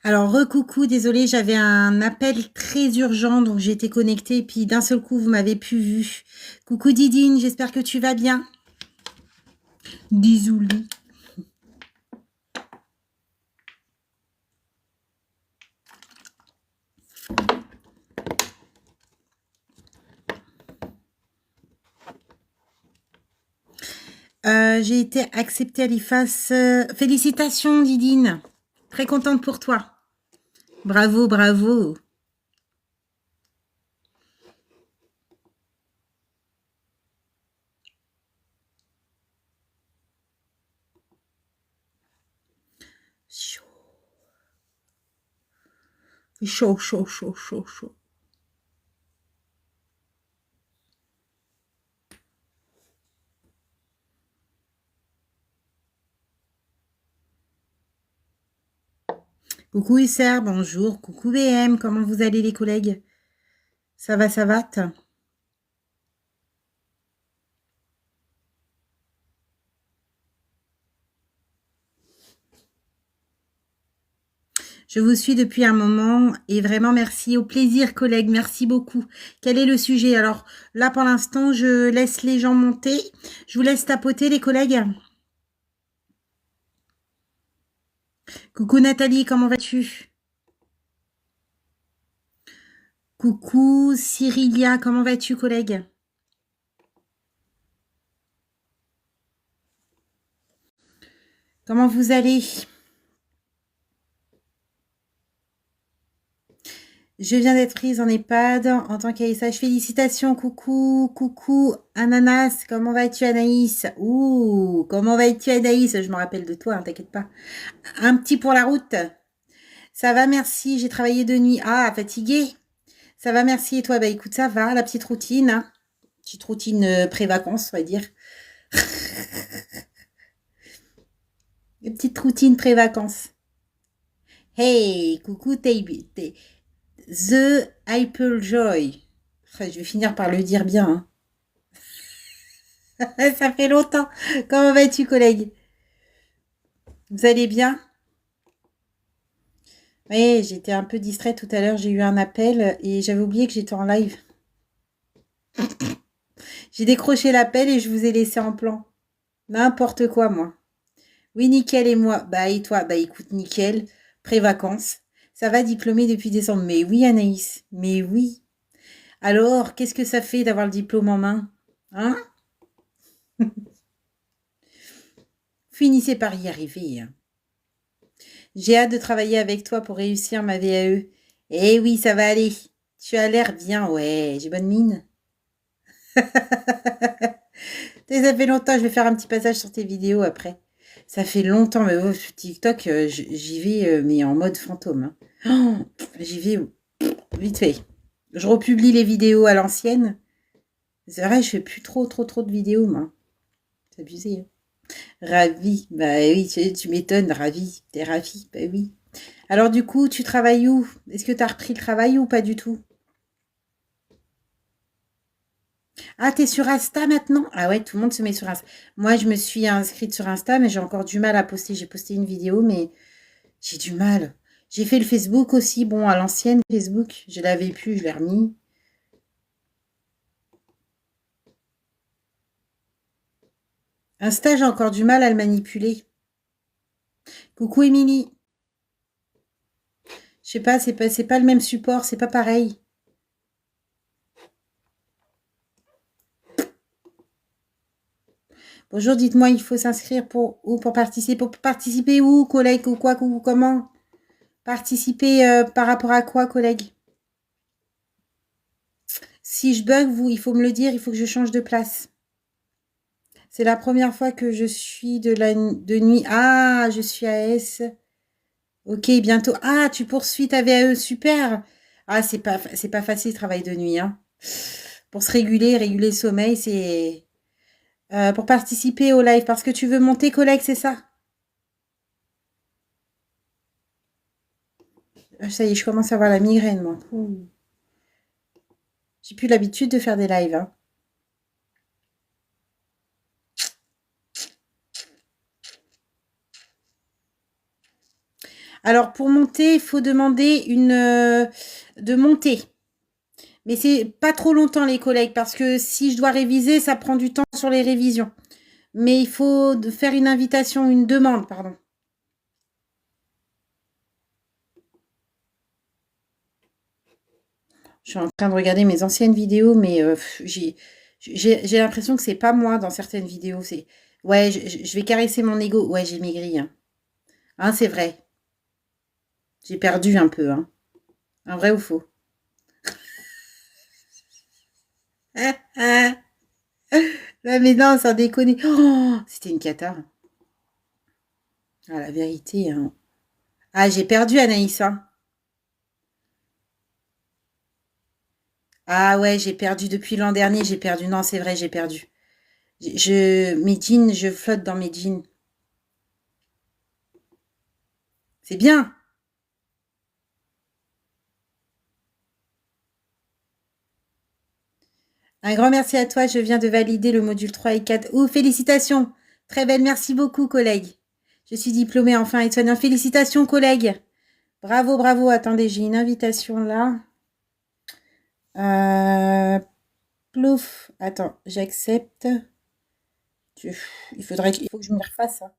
Alors, recoucou, désolée, j'avais un appel très urgent, donc j'ai été connectée, et puis d'un seul coup, vous m'avez plus vu. Coucou Didine, j'espère que tu vas bien. Désolée. J'ai été acceptée à l'IFAS. Félicitations Didine, très contente pour toi. Bravo, bravo. Chaud, chaud, chaud, chaud, chaud, chaud. Coucou Isser, bonjour. Coucou BM, comment vous allez les collègues? Ça va, ça va? Je vous suis depuis un moment et vraiment merci. Au plaisir, collègues. Merci beaucoup. Quel est le sujet? Alors là, pour l'instant, je laisse les gens monter. Je vous laisse tapoter, les collègues. Coucou Nathalie, comment vas-tu? Coucou Cyrilia, comment vas-tu, collègue? Comment vous allez? Je viens d'être prise en EHPAD en tant qu'ASH. Félicitations, coucou, coucou, Ananas, comment vas-tu, Anaïs? Ouh, comment vas-tu, Anaïs? Je me rappelle de toi, hein, t'inquiète pas. Un petit pour la route. Ça va, merci. J'ai travaillé de nuit. Ah, fatiguée. Ça va, merci. Et toi? Bah écoute, ça va, la petite routine, hein. Petite routine pré-vacances, on va dire. Une petite routine pré-vacances. Hey, coucou, The Apple Joy. Enfin, je vais finir par le dire bien, hein. Ça fait longtemps. Comment vas-tu, collègue? Vous allez bien? Oui, j'étais un peu distraite tout à l'heure. J'ai eu un appel et j'avais oublié que j'étais en live. J'ai décroché l'appel et je vous ai laissé en plan. N'importe quoi, moi. Oui, nickel, et moi? Bah, et toi? Bah, écoute, nickel. Pré-vacances. Ça va, diplômé depuis décembre. Mais oui, Anaïs. Mais oui. Alors, qu'est-ce que ça fait d'avoir le diplôme en main? Hein? Finissez par y arriver, hein. J'ai hâte de travailler avec toi pour réussir ma VAE. Eh oui, ça va aller. Tu as l'air bien, ouais. J'ai bonne mine. Ça fait longtemps, je vais faire un petit passage sur tes vidéos après. Ça fait longtemps, mais sur TikTok, j'y vais, mais en mode fantôme, hein. Oh, j'y vais vite fait. Je republie les vidéos à l'ancienne. C'est vrai, je fais plus trop de vidéos, moi. C'est abusé, hein. Ravi. Bah oui, tu m'étonnes, ravi. T'es ravi, bah oui. Alors du coup, tu travailles où? Est-ce que tu as repris le travail ou pas du tout? Ah, t'es sur Insta maintenant? Ah ouais, tout le monde se met sur Insta. Moi, je me suis inscrite sur Insta, mais j'ai encore du mal à poster. J'ai posté une vidéo, mais j'ai du mal. J'ai fait le Facebook aussi. Bon, à l'ancienne Facebook, je l'avais plus, je l'ai remis. Insta, j'ai encore du mal à le manipuler. Coucou Émilie. Je sais pas, c'est pas le même support, c'est pas pareil. Bonjour, dites-moi, il faut s'inscrire pour où pour participer? Pour participer où, collègue, ou quoi, ou comment? Participer par rapport à quoi, collègue? Si je bug, il faut me le dire, il faut que je change de place. C'est la première fois que je suis de nuit. Ah, je suis AS. Ok, bientôt. Ah, tu poursuis ta VAE, super. Ah, c'est pas facile le travail de nuit, hein. Pour se réguler le sommeil, c'est pour participer au live parce que tu veux monter, collègue, c'est ça? Ah, ça y est, je commence à avoir la migraine, moi. Ouh. J'ai plus l'habitude de faire des lives, hein. Alors, pour monter, il faut demander de monter. Mais c'est pas trop longtemps, les collègues, parce que si je dois réviser, ça prend du temps sur les révisions. Mais il faut faire une invitation, une demande, pardon. Je suis en train de regarder mes anciennes vidéos, mais j'ai l'impression que c'est pas moi dans certaines vidéos. C'est ouais, je vais caresser mon ego. Ouais, j'ai maigri. Hein, hein c'est vrai. J'ai perdu un peu. Hein. Un vrai ou faux? Là, mais non, sans déconner. Oh, c'était une cata. Ah, la vérité. Hein. Ah, j'ai perdu Anaïs. Hein. Ah ouais, j'ai perdu depuis l'an dernier. J'ai perdu. Non, c'est vrai, j'ai perdu. Mes jeans, je flotte dans mes jeans. C'est bien. Un grand merci à toi. Je viens de valider le module 3 et 4. Ouh, félicitations. Très belle. Merci beaucoup, collègue. Je suis diplômée enfin et soignante. Félicitations, collègue. Bravo, bravo. Attendez, j'ai une invitation là. Euh, plouf. Attends, j'accepte. Il faut que je me refasse. Hein.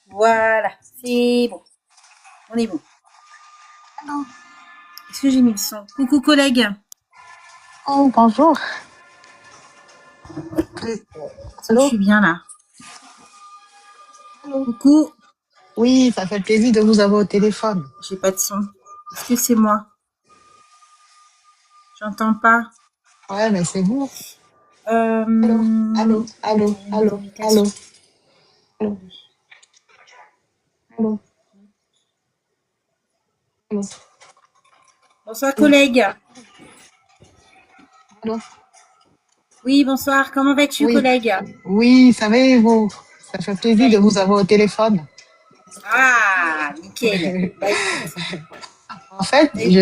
Voilà, c'est bon. On est bon. Allô. Est-ce que j'ai mis le son? Coucou, collègue. Oh, bonjour. Est-ce que je Allô? suis bien là? Allô? Coucou. Oui, ça fait plaisir de vous avoir au téléphone. J'ai pas de son. Est-ce que c'est moi? J'entends pas. Ouais, mais c'est vous. Euh, Allô? Allô? Allô? les Allô? Allô? invitations. Allô? Allô? Allô? Bonsoir, Allô? collègue. Allô? Oui, bonsoir. Comment vas-tu, Oui. collègue? Oui, savez-vous, ça fait plaisir de Ouais. vous avoir au téléphone. Ah, nickel. Bah écoute, En fait, bah, écoute.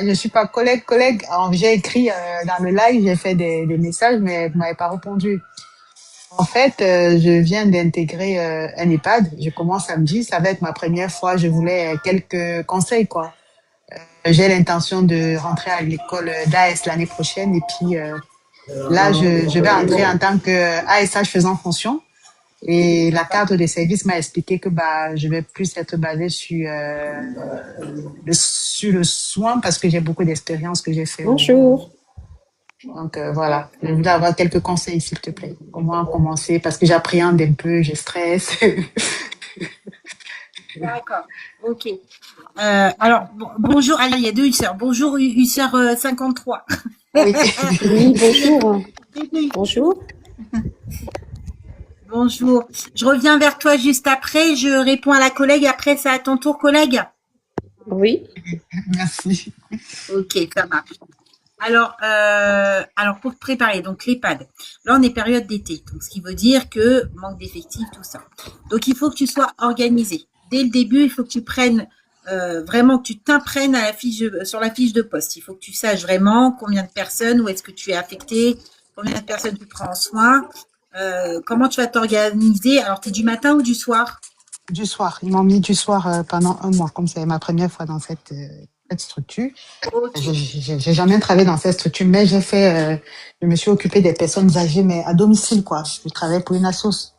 je suis pas collègue. Alors, j'ai écrit dans le live, j'ai fait des messages, mais vous m'avez pas répondu. En fait, je viens d'intégrer un EHPAD. Je commence samedi. Ça va être ma première fois. Je voulais quelques conseils, quoi. J'ai l'intention de rentrer à l'école d'AS l'année prochaine. Et puis là, je vais entrer en tant que ASH faisant fonction. Et la D'accord. carte des services m'a expliqué que bah, je vais plus être basée sur le soin parce que j'ai beaucoup d'expérience que j'ai fait. Bonjour. Donc voilà, je voulais avoir quelques conseils, s'il te plaît. Comment commencer? Parce que j'appréhende un peu, je stresse. D'accord. Ok. Alors, bonjour. Ah, il y a deux hussards. Bonjour, hussard 53. Oui. Oui, Il y a bonjour. deux Bonjour. Bonjour. Je reviens vers toi juste après. Je réponds à la collègue. Après, c'est à ton tour, collègue. Oui. Merci. Ok, ça marche. Alors pour te préparer, donc l'EHPAD. Là, on est période d'été, donc ce qui veut dire que manque d'effectifs, tout ça. Donc il faut que tu sois organisé. Dès le début, il faut que tu prennes vraiment que tu t'imprègnes à sur la fiche de poste. Il faut que tu saches vraiment combien de personnes, où est-ce que tu es affecté, combien de personnes tu prends en soin, comment tu vas t'organiser. Alors, tu es du matin ou du soir? Du soir, ils m'ont mis du soir pendant un mois, comme c'est ma première fois dans cette structure. Ok, J'ai jamais travaillé dans cette structure, mais je me suis occupée des personnes âgées, mais à domicile, quoi. Je travaille pour une assoce.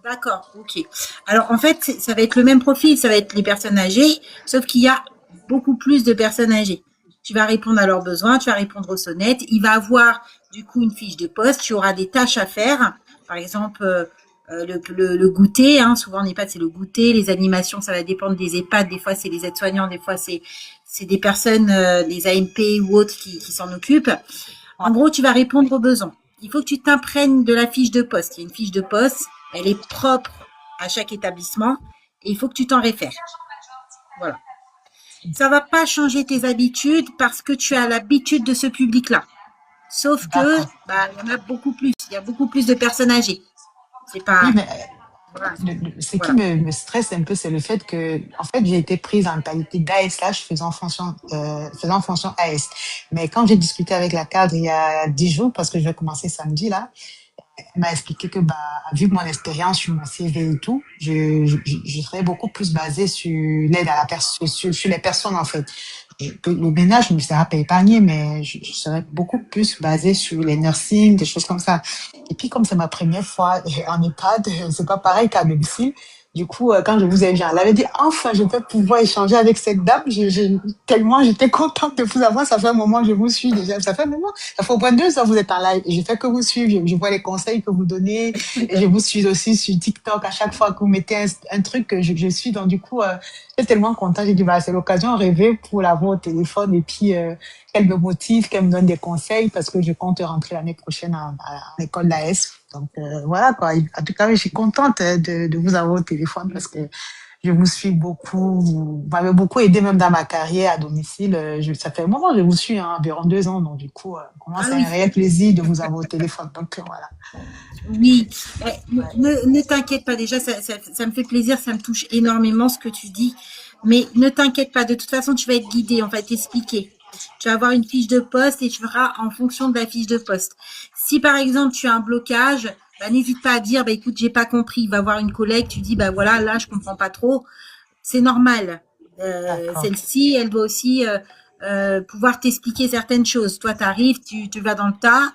d'accord, ok. Alors en fait, ça va être le même profil, ça va être les personnes âgées, sauf qu'il y a beaucoup plus de personnes âgées. Tu vas répondre à leurs besoins, tu vas répondre aux sonnettes. Il va avoir du coup une fiche de poste, tu auras des tâches à faire. Par exemple, le goûter, hein, souvent en EHPAD c'est le goûter, les animations, ça va dépendre des EHPAD, des fois c'est les aides-soignants, des fois c'est des personnes, les AMP ou autres qui s'en occupent. En gros, tu vas répondre aux besoins. Il faut que tu t'imprègnes de la fiche de poste. Il y a une fiche de poste, elle est propre à chaque établissement et il faut que tu t'en réfères. Voilà. Ça va pas changer tes habitudes parce que tu as l'habitude de ce public-là. Sauf que, D'accord. bah, il y en a beaucoup plus. Il y a beaucoup plus de personnes âgées. C'est Oui, pas, mais voilà. ce qui Voilà. me stresse un peu, c'est le fait que, en fait, j'ai été prise en qualité d'ASH faisant fonction AS. Mais quand j'ai discuté avec la cadre il y a 10 jours, parce que je vais commencer samedi là, elle m'a expliqué que, bah, vu mon expérience sur mon CV et tout, je serais beaucoup plus basée sur l'aide à la personne, sur les personnes, en fait. Le ménage, je ne me serais pas épargnée, mais je serais beaucoup plus basée sur les nursing, des choses comme ça. Et puis, comme c'est ma première fois en EHPAD, c'est pas pareil qu'à domicile. Du coup, quand je vous ai vu, elle avait dit, enfin, je vais pouvoir échanger avec cette dame. Tellement j'étais contente de vous avoir. Ça fait un moment que je vous suis déjà. Ça fait un moment. Ça fait au moins 2 ans que vous êtes en live. Et je fais que vous suivre. Je vois les conseils que vous donnez. Et je vous suis aussi sur TikTok. À chaque fois que vous mettez un truc que je suis. Donc, du coup, j'étais tellement contente. J'ai dit, bah, c'est l'occasion rêvée pour l'avoir au téléphone. Et puis, qu'elle me motive, qu'elle me donne des conseils parce que je compte rentrer l'année prochaine à l'école d'AS. Donc voilà quoi. En tout cas, je suis contente de vous avoir au téléphone parce que je vous suis beaucoup. Vous m'avez beaucoup aidé même dans ma carrière à domicile. Ça fait un moment que je vous suis, hein, environ 2 ans. Donc du coup, pour moi, Ah c'est un oui, réel plaisir de vous avoir au téléphone. Donc voilà. oui. Ne t'inquiète pas, déjà, ça me fait plaisir, ça me touche énormément ce que tu dis. Mais ne t'inquiète pas, de toute façon, tu vas être guidé, on va t'expliquer. Tu vas avoir une fiche de poste et tu feras en fonction de la fiche de poste. Si par exemple tu as un blocage, bah, n'hésite pas à dire, bah, écoute, j'ai pas compris. Va voir une collègue, tu dis, bah voilà, là, je comprends pas trop. C'est normal. D'accord. Celle-ci, elle doit aussi pouvoir t'expliquer certaines choses. Toi, tu arrives, tu vas dans le tas,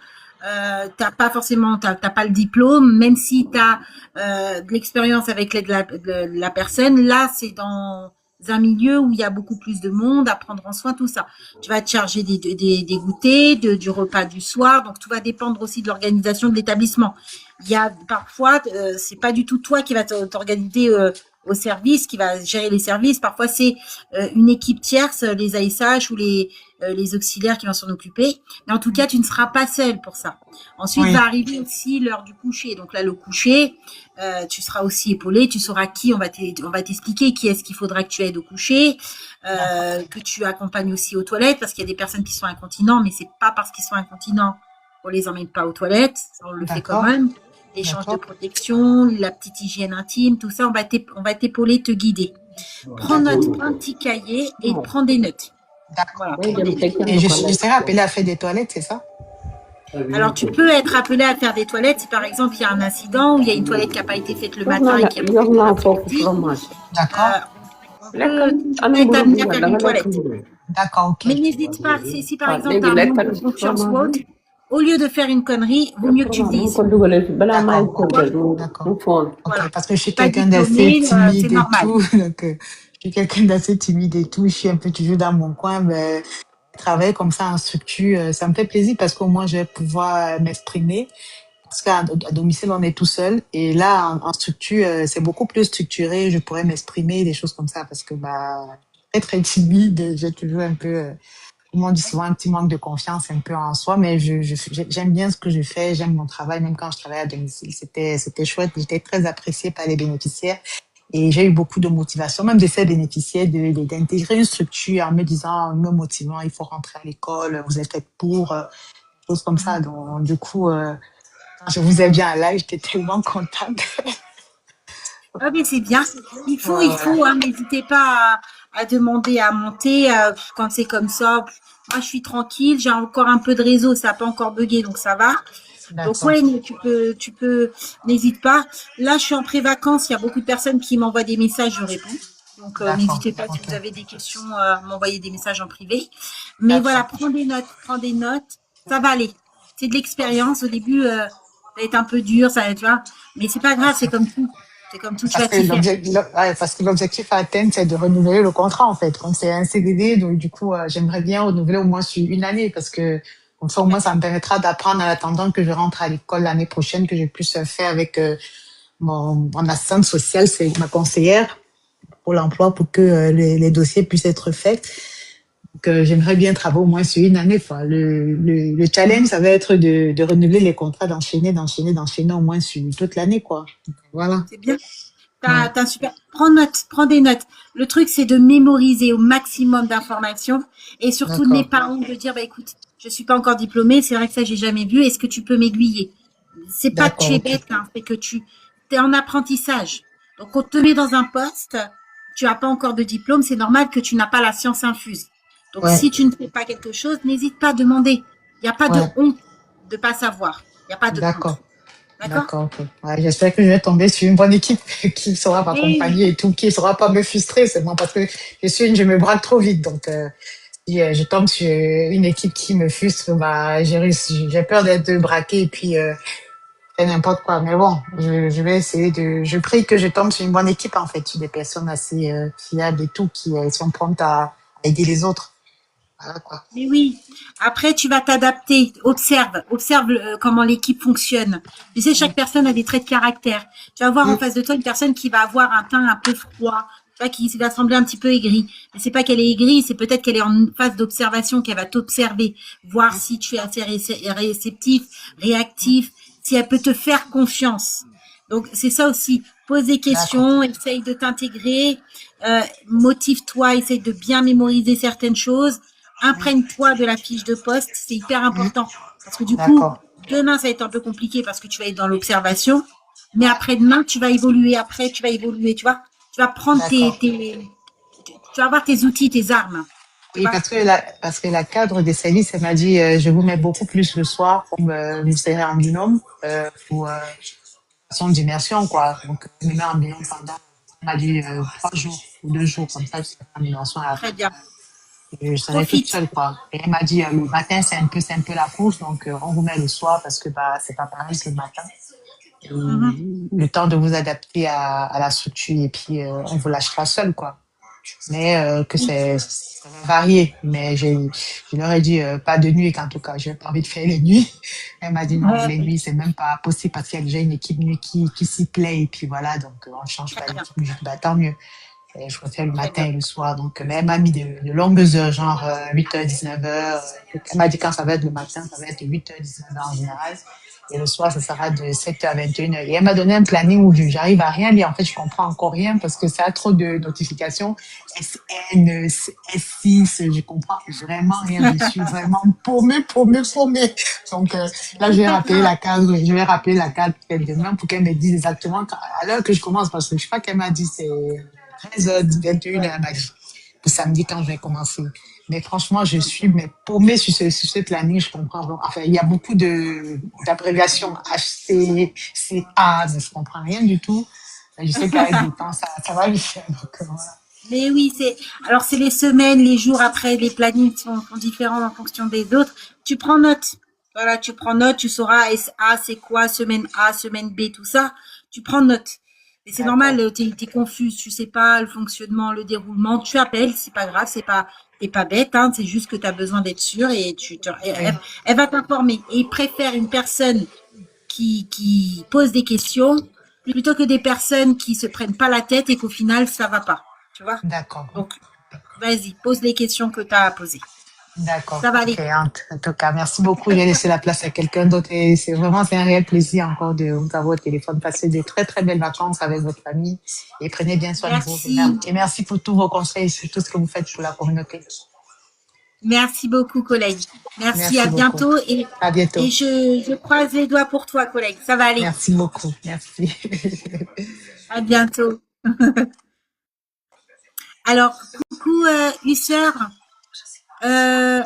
t'as pas le diplôme, même si tu as de l'expérience avec l'aide de la personne. Là, c'est dans un milieu où il y a beaucoup plus de monde à prendre en soin, tout ça. Tu vas te charger des goûters, du repas du soir, donc tout va dépendre aussi de l'organisation de l'établissement. Il y a parfois, c'est pas du tout toi qui va t'organiser au service, qui va gérer les services. Parfois, c'est une équipe tierce, les ASH ou les auxiliaires qui vont s'en occuper. Mais en tout cas, tu ne seras pas seul pour ça. Ensuite, Oui. va arriver aussi l'heure du coucher. Donc là, le coucher, tu seras aussi épaulé. Tu sauras on va t'expliquer qui est-ce qu'il faudra que tu aides au coucher, D'accord. que tu accompagnes aussi aux toilettes, parce qu'il y a des personnes qui sont incontinents, mais c'est pas parce qu'ils sont incontinents qu'on les emmène pas aux toilettes. On le fait quand D'accord. même. L'échange de D'accord. protection, la petite hygiène intime, tout ça, on va t'épauler, te guider. Prends note, prends un petit cahier et prends des notes. D'accord. Voilà, Ok. prends des notes. Et je serai appelée à faire des toilettes, c'est ça? Alors, tu peux être appelé à faire des toilettes si, par exemple, il y a un incident ou il y a une toilette qui n'a pas été faite le matin et qui est refaite l'après-midi. D'accord. Tu peux être amené à faire une toilette. D'accord. Ok. Mais n'hésite pas, si par exemple, tu as un manque de confiance ou autre, au lieu de faire une connerie, vaut mieux que tu le dises. D'accord. Ok. D'accord. D'accord. Voilà. Ok, parce que je Tu suis n'es pas quelqu'un d'assez diplômé, c'est timide et normal. tout. Donc, je suis quelqu'un d'assez timide et tout. Je suis un peu toujours dans mon coin. Mais travailler comme ça en structure, ça me fait plaisir parce qu'au moins, je vais pouvoir m'exprimer. Parce qu'à domicile, on est tout seul. Et là, en structure, c'est beaucoup plus structuré. Je pourrais m'exprimer, des choses comme ça. Parce que, bah, très, très timide, j'ai toujours un peu, tout le monde dit souvent un petit manque de confiance un peu en soi, mais j'aime bien ce que je fais, j'aime mon travail, même quand je travaille à domicile. C'était chouette, j'étais très appréciée par les bénéficiaires et j'ai eu beaucoup de motivation, même de ces bénéficiaires, d'intégrer une structure en me disant, me motivant, il faut rentrer à l'école, vous êtes fait pour, choses comme ça. Donc, du coup, quand je vous ai bien là, j'étais tellement contente. Ah, mais c'est bien. Ouais, ouais. Hein, n'hésitez pas à demander à monter quand c'est comme ça. Moi, je suis tranquille, j'ai encore un peu de réseau, ça n'a pas encore bugué, donc ça va. Donc D'accord, ouais, mais n'hésite pas. Là, je suis en pré-vacances, il y a beaucoup de personnes qui m'envoient des messages, je réponds. Donc d'accord, n'hésitez pas si ok, vous avez des questions à m'envoyer des messages en privé. Mais voilà, d'accord. prends des notes, ça va aller. C'est de l'expérience. Au début, ça va être un peu dur, ça va être, tu vois, mais c'est pas grave, c'est comme tout. C'est comme tout, tu vas t'y faire. Ouais, parce que l'objectif à atteindre, c'est de renouveler le contrat, en fait. Comme c'est un CDD, donc du coup, j'aimerais bien renouveler au moins sur une année, parce que comme ça, au moins, ça me permettra d'apprendre en attendant que je rentre à l'école l'année prochaine, que je puisse faire avec mon assistante sociale, c'est ma conseillère pour l'emploi, pour que les dossiers puissent être faits. Donc, j'aimerais bien travailler au moins sur une année, quoi. Le challenge, ça va être de renouveler les contrats, d'enchaîner au moins sur toute l'année, quoi. Donc, voilà. C'est bien. Ouais. T'as un super. Prends note, prends des notes. Le truc, c'est de mémoriser au maximum d'informations et surtout n'aie D'accord. pas honte de dire, bah écoute, je suis pas encore diplômée, c'est vrai que ça j'ai jamais vu. Est-ce que tu peux m'aiguiller? C'est pas que tu D'accord, es ok. bête, hein, c'est que tu es en apprentissage. Donc on te met dans un poste, tu n'as pas encore de diplôme, c'est normal que tu n'as pas la science infuse. Donc Ouais, si tu ne fais pas quelque chose, n'hésite pas à demander. Il n'y a pas de ouais. honte de pas savoir. Il n'y a pas de honte. D'accord. D'accord? D'accord, ok. Ouais, j'espère que je vais tomber sur une bonne équipe qui saura Oui, m'accompagner et tout, qui saura pas me frustrer seulement parce que je me braque trop vite. Donc, si je tombe sur une équipe qui me frustre, bah, j'ai peur d'être braqué et puis faire n'importe quoi. Mais bon, je vais essayer je prie que je tombe sur une bonne équipe, en fait, sur des personnes assez fiables et tout, qui sont promptes à aider les autres. Voilà, quoi. mais oui. Après, tu vas t'adapter. Observe comment l'équipe fonctionne. Tu sais, chaque personne a des traits de caractère. Tu vas voir en Mm. face de toi une personne qui va avoir un teint un peu froid, tu vois, qui va sembler un petit peu aigrie. Mais c'est pas qu'elle est aigrie, c'est peut-être qu'elle est en phase d'observation, qu'elle va t'observer, voir si tu es assez réceptif, réactif, si elle peut te faire confiance. Donc, c'est ça aussi. Pose des D'accord. questions, essaye de t'intégrer, motive-toi, essaye de bien mémoriser certaines choses. Imprègne-toi de la fiche de poste, c'est hyper Mm. important. Parce que du coup, D'accord. demain, ça va être un peu compliqué parce que tu vas être dans l'observation. Mais après-demain, tu vas évoluer. Après, tu vas évoluer, tu vois. Tu vas prendre D'accord. tu vas avoir tes outils, tes armes. Tu Oui, vois. parce que la cadre des services, elle m'a dit, je vous mets beaucoup plus le soir, comme vous serez en binôme, pour façon d'immersion, quoi. Donc, je me mets en binôme pendant, elle m'a dit, 3 jours ou 2 jours, comme ça, je serai en immersion à la Très bien. et je serai toute Profite. seule, quoi. Et elle m'a dit, le matin, c'est un peu la course, donc on vous met le soir parce que bah, c'est pas pareil que le matin. Et Mhm. le temps de vous adapter à la structure et puis on vous lâchera seul, quoi. Mais que Oui, ça va varier. Mais je leur ai dit pas de nuit, qu'en tout cas, j'ai pas envie de faire les nuits. Elle m'a dit non, les oui. nuits, c'est même pas possible parce qu'il y a déjà une équipe nuit qui s'y plaît et puis voilà, donc on change Très pas bien. l'équipe nuit. Bah, tant mieux. Et je préfère le Très matin bien. et le soir. Donc, mais elle m'a mis de longues heures, genre 8h, 19h. Elle m'a dit quand ça va être le matin, ça va être 8h, 19h en général. Et le soir, ça sera de 7h à 21h. Et elle m'a donné un planning où j'arrive à rien lire. En fait, je comprends encore rien parce que ça a trop de notifications. SN, S6, je comprends vraiment rien dessus. Vraiment paumé, paumé, paumé. Donc, là, C'est pas grave. je vais rappeler la cadre peut-être demain pour qu'elle me dise exactement à l'heure que je commence parce que je sais pas qu'elle m'a dit c'est 13h, 21h, elle m'a dit. Le samedi quand je vais commencer. Mais franchement, je suis mais paumée sur ce planning, je comprends vraiment. Enfin, il y a beaucoup d'abréviations HC, CA, mais je comprends rien du tout. Mais je sais qu'avec du temps, ça va le faire. Donc, voilà. Mais oui, alors c'est les semaines, les jours après, les plannings sont différents en fonction des autres. Tu prends note. Voilà, tu prends note, tu sauras SA, c'est quoi, semaine A, semaine B, tout ça. Tu prends note. Et c'est D'accord. normal, t'es confus, tu sais pas le fonctionnement, le déroulement. Tu appelles, c'est pas grave, t'es pas bête, hein, c'est juste que tu as besoin d'être sûr et Oui. elle va t'informer. Et il préfère une personne qui pose des questions plutôt que des personnes qui se prennent pas la tête et qu'au final, ça va pas. Tu vois? D'accord. Donc, vas-y, pose les questions que tu as à poser. D'accord. Ça va Ok. aller. En tout cas, merci beaucoup. J'ai laissé la place à quelqu'un d'autre et c'est un réel plaisir encore de vous avoir au téléphone. Passez de très, très belles vacances avec votre famille et prenez bien soin de vous. Merci. Et merci pour tous vos conseils sur tout ce que vous faites pour la communauté. Merci beaucoup, collègue. Merci, à Merci beaucoup. bientôt. À bientôt. Et je croise les doigts pour toi, collègue. Ça va aller. Merci beaucoup. Merci. À bientôt. Alors, coucou, Husseur. Euh,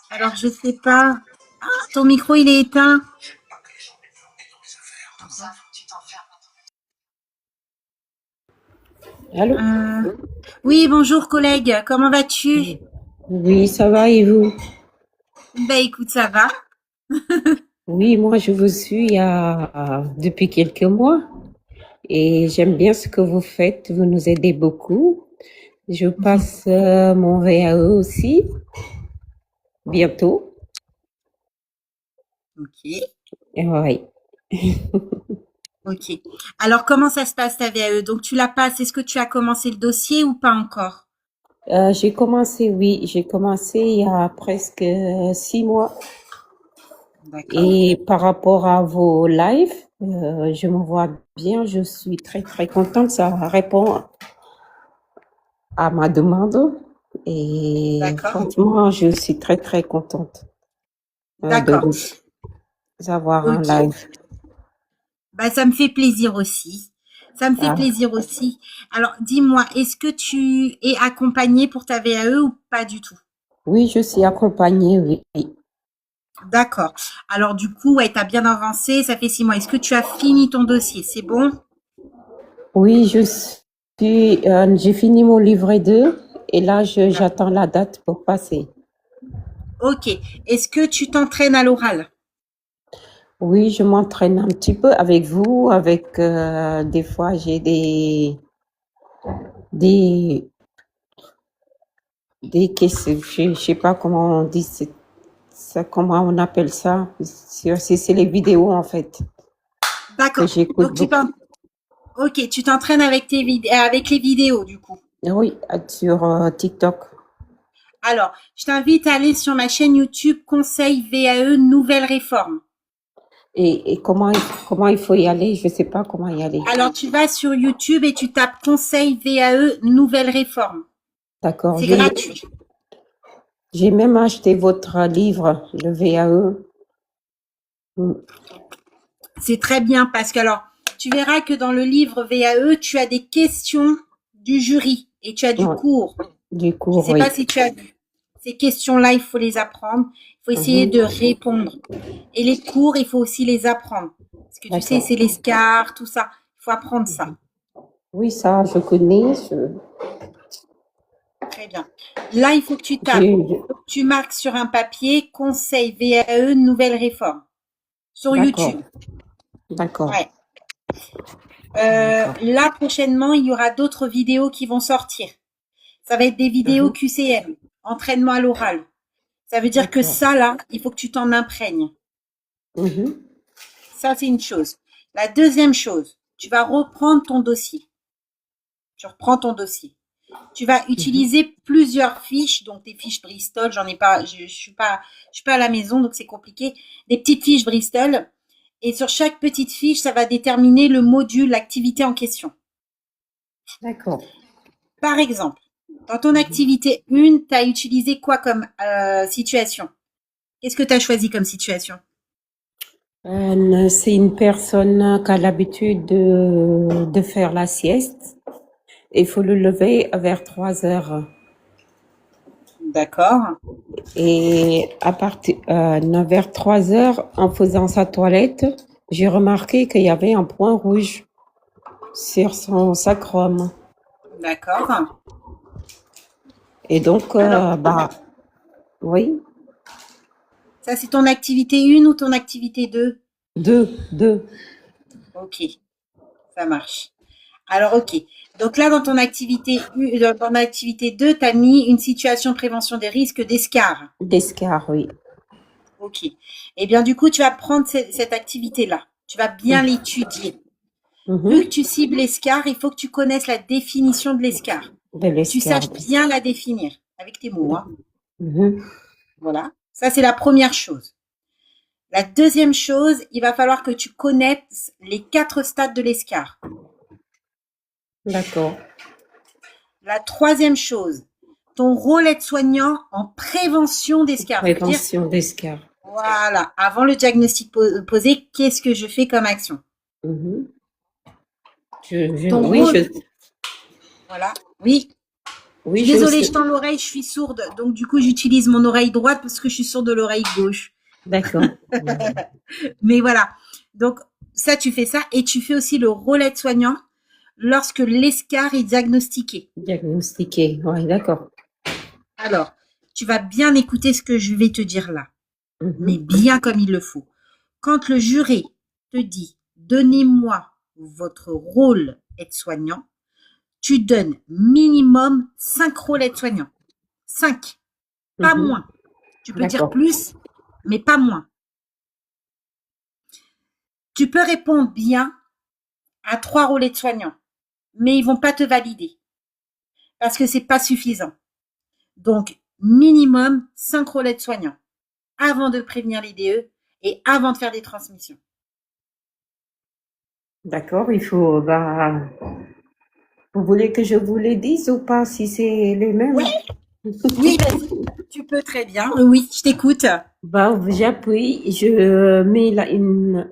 alors, je sais pas. Ah, ton micro, il est éteint. Allô? Euh, oui, bonjour, collègue. Comment vas-tu? Oui, ça va et vous? Ben, écoute, ça va. Oui, moi je vous suis depuis quelques mois et j'aime bien ce que vous faites. Vous nous aidez beaucoup. Je passe mon VAE aussi bientôt. Ok. Et ouais. Ok. Alors, comment ça se passe ta VAE? Donc, tu la passes. Est-ce que tu as commencé le dossier ou pas encore? J'ai commencé, oui, j'ai commencé il y a presque 6 mois. D'accord. Et par rapport à vos lives, je me vois bien. Je suis très très contente. Ça répond à ma demande. Et D'accord. franchement, je suis très, très contente de D'accord. vous avoir en Ok. live. Bah, ça me fait plaisir aussi. Ça me fait Ah, plaisir aussi. Alors, dis-moi, est-ce que tu es accompagnée pour ta VAE ou pas du tout? oui, je suis accompagnée, oui. D'accord. Alors du coup, ouais, tu as bien avancé, ça fait 6 mois. Est-ce que tu as fini ton dossier? C'est bon? Oui, j'ai fini mon livret 2 et là, j'attends la date pour passer. Ok. Est-ce que tu t'entraînes à l'oral? Oui, je m'entraîne un petit peu avec vous, des fois, j'ai des, des questions, je sais pas comment on dit ça, comment on appelle ça. C'est les vidéos, en fait, que D'accord. j'écoute Donc beaucoup. ok, tu t'entraînes avec avec les vidéos du coup. Oui, sur TikTok. Alors, je t'invite à aller sur ma chaîne YouTube Conseil VAE Nouvelle Réforme. Et comment il faut y aller? Je sais pas comment y aller. Alors, tu vas sur YouTube et tu tapes Conseil VAE Nouvelle Réforme. D'accord. C'est gratuit. J'ai même acheté votre livre, le VAE. Mm. C'est très bien parce que alors, tu verras que dans le livre VAE, tu as des questions du jury et tu as du Ouais, cours. du Je ne cours, sais pas oui. si tu as vu. Ces questions-là, il faut les apprendre. Il faut essayer de Mhm. répondre. Et les cours, il faut aussi les apprendre. Parce que tu sais, D'accord. c'est l'escar, tout ça. Il faut apprendre ça. Mhm. Oui, ça, je connais. Très bien. Là, il faut que tu tapes. J'ai- Tu marques sur un papier Conseil VAE Nouvelle Réforme sur D'accord, YouTube. d'accord, Ouais. d'accord. Là, prochainement, il y aura d'autres vidéos qui vont sortir. Ça va être des vidéos Mhm. QCM, entraînement à l'oral. Ça veut dire que D'accord. ça, là, il faut que tu t'en imprègnes. Mhm. Ça, c'est une chose. La deuxième chose, tu vas reprendre ton dossier. Tu reprends ton dossier. Tu vas Mhm. utiliser plusieurs fiches, donc des fiches Bristol, j'en ai pas, je suis pas à la maison, donc c'est compliqué. Des petites fiches Bristol. Et sur chaque petite fiche, ça va déterminer le module, l'activité en question. D'accord. Par exemple, dans ton Mhm. activité 1, tu as utilisé quoi comme situation? Qu'est-ce que tu as choisi comme situation? C'est une personne qui a l'habitude de faire la sieste. Il faut le lever vers 3 heures. D'accord. Et vers 3 heures, en faisant sa toilette, j'ai remarqué qu'il y avait un point rouge sur son sacrum. D'accord. Et donc, Alors, oui, ça c'est ton activité 1 ou ton activité 2? deux. Ok, ça marche. Alors, ok. Donc là, dans ton activité, dans ton activité 2, tu as mis une situation de prévention des risques d'escar. D'escar, oui. Ok. Eh bien, du coup, tu vas prendre cette activité-là. Tu vas bien Mhm. l'étudier. Vu que Mhm. tu cibles l'escar, il faut que tu connaisses la définition de l'escar. De Que tu l'escar, saches oui. bien la définir avec tes mots, hein. Mhm. Voilà. Ça, c'est la première chose. La deuxième chose, il va falloir que tu connaisses les 4 stades de l'escar. D'accord. La troisième chose, ton rôle aide-soignant en prévention d'escar. Ça veut dire, Prévention d'escar. voilà, avant le diagnostic posé, qu'est-ce que je fais comme action? Mhm. Ton Oui, rôle, voilà. Oui, je oui, suis je désolée, sais. je tends l'oreille, je suis sourde. Donc, du coup, j'utilise mon oreille droite parce que je suis sourde de l'oreille gauche. D'accord. Mhm. Mais voilà. Donc, ça, tu fais ça. Et tu fais aussi le rôle aide-soignant lorsque l'escar est diagnostiqué. Diagnostiqué. Oui, d'accord. Alors, tu vas bien écouter ce que je vais te dire là, mais Mhm. bien comme il le faut. Quand le juré te dit donnez-moi votre rôle aide-soignant, tu donnes minimum 5 rôles aide-soignants. 5, pas Mhm. moins. Tu peux dire D'accord. plus, mais pas moins. Tu peux répondre bien à 3 rôles aide-soignants, mais ils vont pas te valider parce que c'est pas suffisant. Donc, minimum 5 rôles aide-soignants avant de prévenir les DE et avant de faire des transmissions. D'accord, vous voulez que je vous les dise ou pas si c'est les Ouais, mêmes? oui, vas-y. Tu peux très bien. Oui, je t'écoute. J'appuie, je mets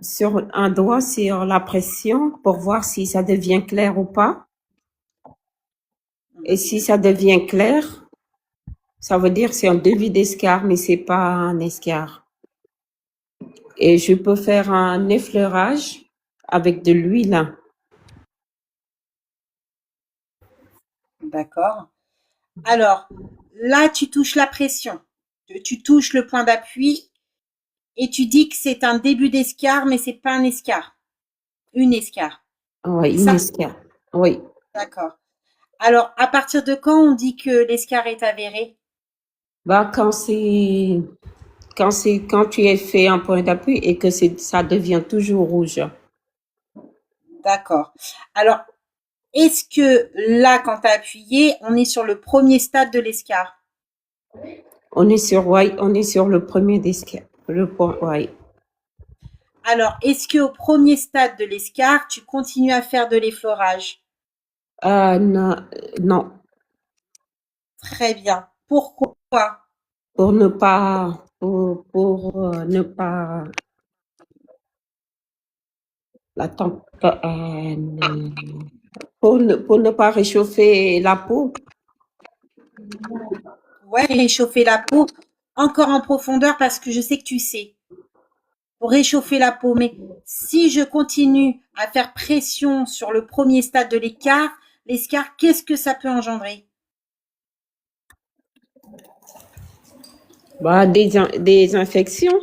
sur un doigt sur la pression pour voir si ça devient clair ou pas. Et si ça devient clair, ça veut dire que c'est un devis d'escar, mais c'est pas un escar. Et je peux faire un effleurage avec de l'huile. D'accord. Alors, là, tu touches la pression. Tu touches le point d'appui et tu dis que c'est un début d'escar, mais c'est pas un escar. Une escar. Oui, C'est une ça? escarpe. Oui. D'accord. Alors, à partir de quand on dit que l'escar est avéré? Bah, quand tu es fait un point d'appui et que ça devient toujours rouge. D'accord. Alors, est-ce que là, quand tu as appuyé, on est sur le premier stade de l'escar? Ouais, on est sur le premier d'escarpe. Le point, ouais. Alors, est-ce que au premier stade de l'escar, tu continues à faire de l'effleurage? Non, non, Très bien. Pourquoi? pour ne pas la temp- pour ne pas réchauffer la peau. Ouais, réchauffer la peau encore en profondeur parce que je sais que tu sais. Pour réchauffer la peau. Mais si je continue à faire pression sur le premier stade de l'escar, qu'est-ce que ça peut engendrer? Bah, des infections.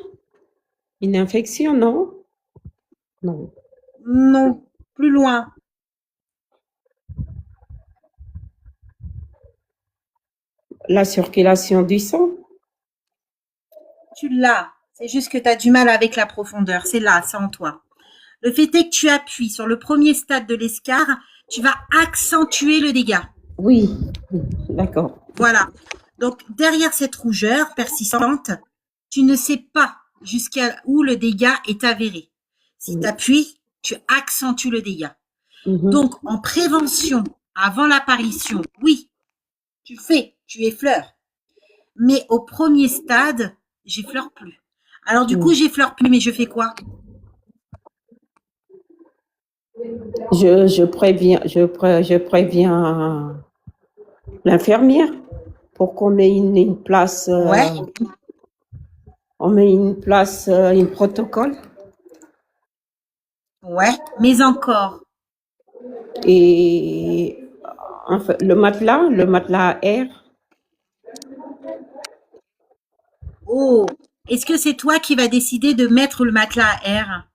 Une infection, non? Non. Non, plus loin. La circulation du sang. Tu l'as. C'est juste que tu as du mal avec la profondeur. C'est là, c'est en toi. Le fait est que tu appuies sur le premier stade de l'escar, tu vas accentuer le dégât. Oui, oui, d'accord. Voilà. Donc, derrière cette rougeur persistante, tu ne sais pas jusqu'à où le dégât est avéré. Si tu Mhm. appuies, tu accentues le dégât. Mhm. Donc, en prévention, avant l'apparition, oui, tu effleures. Mais au premier stade, j'effleure plus. Alors, du coup, Mhm. j'effleure plus, mais je fais quoi? Je préviens l'infirmière pour qu'on ait une place, Ouais, on met une place, un protocole. ouais, mais encore. Et enfin, le matelas à air. Oh, est-ce que c'est toi qui vas décider de mettre le matelas à air?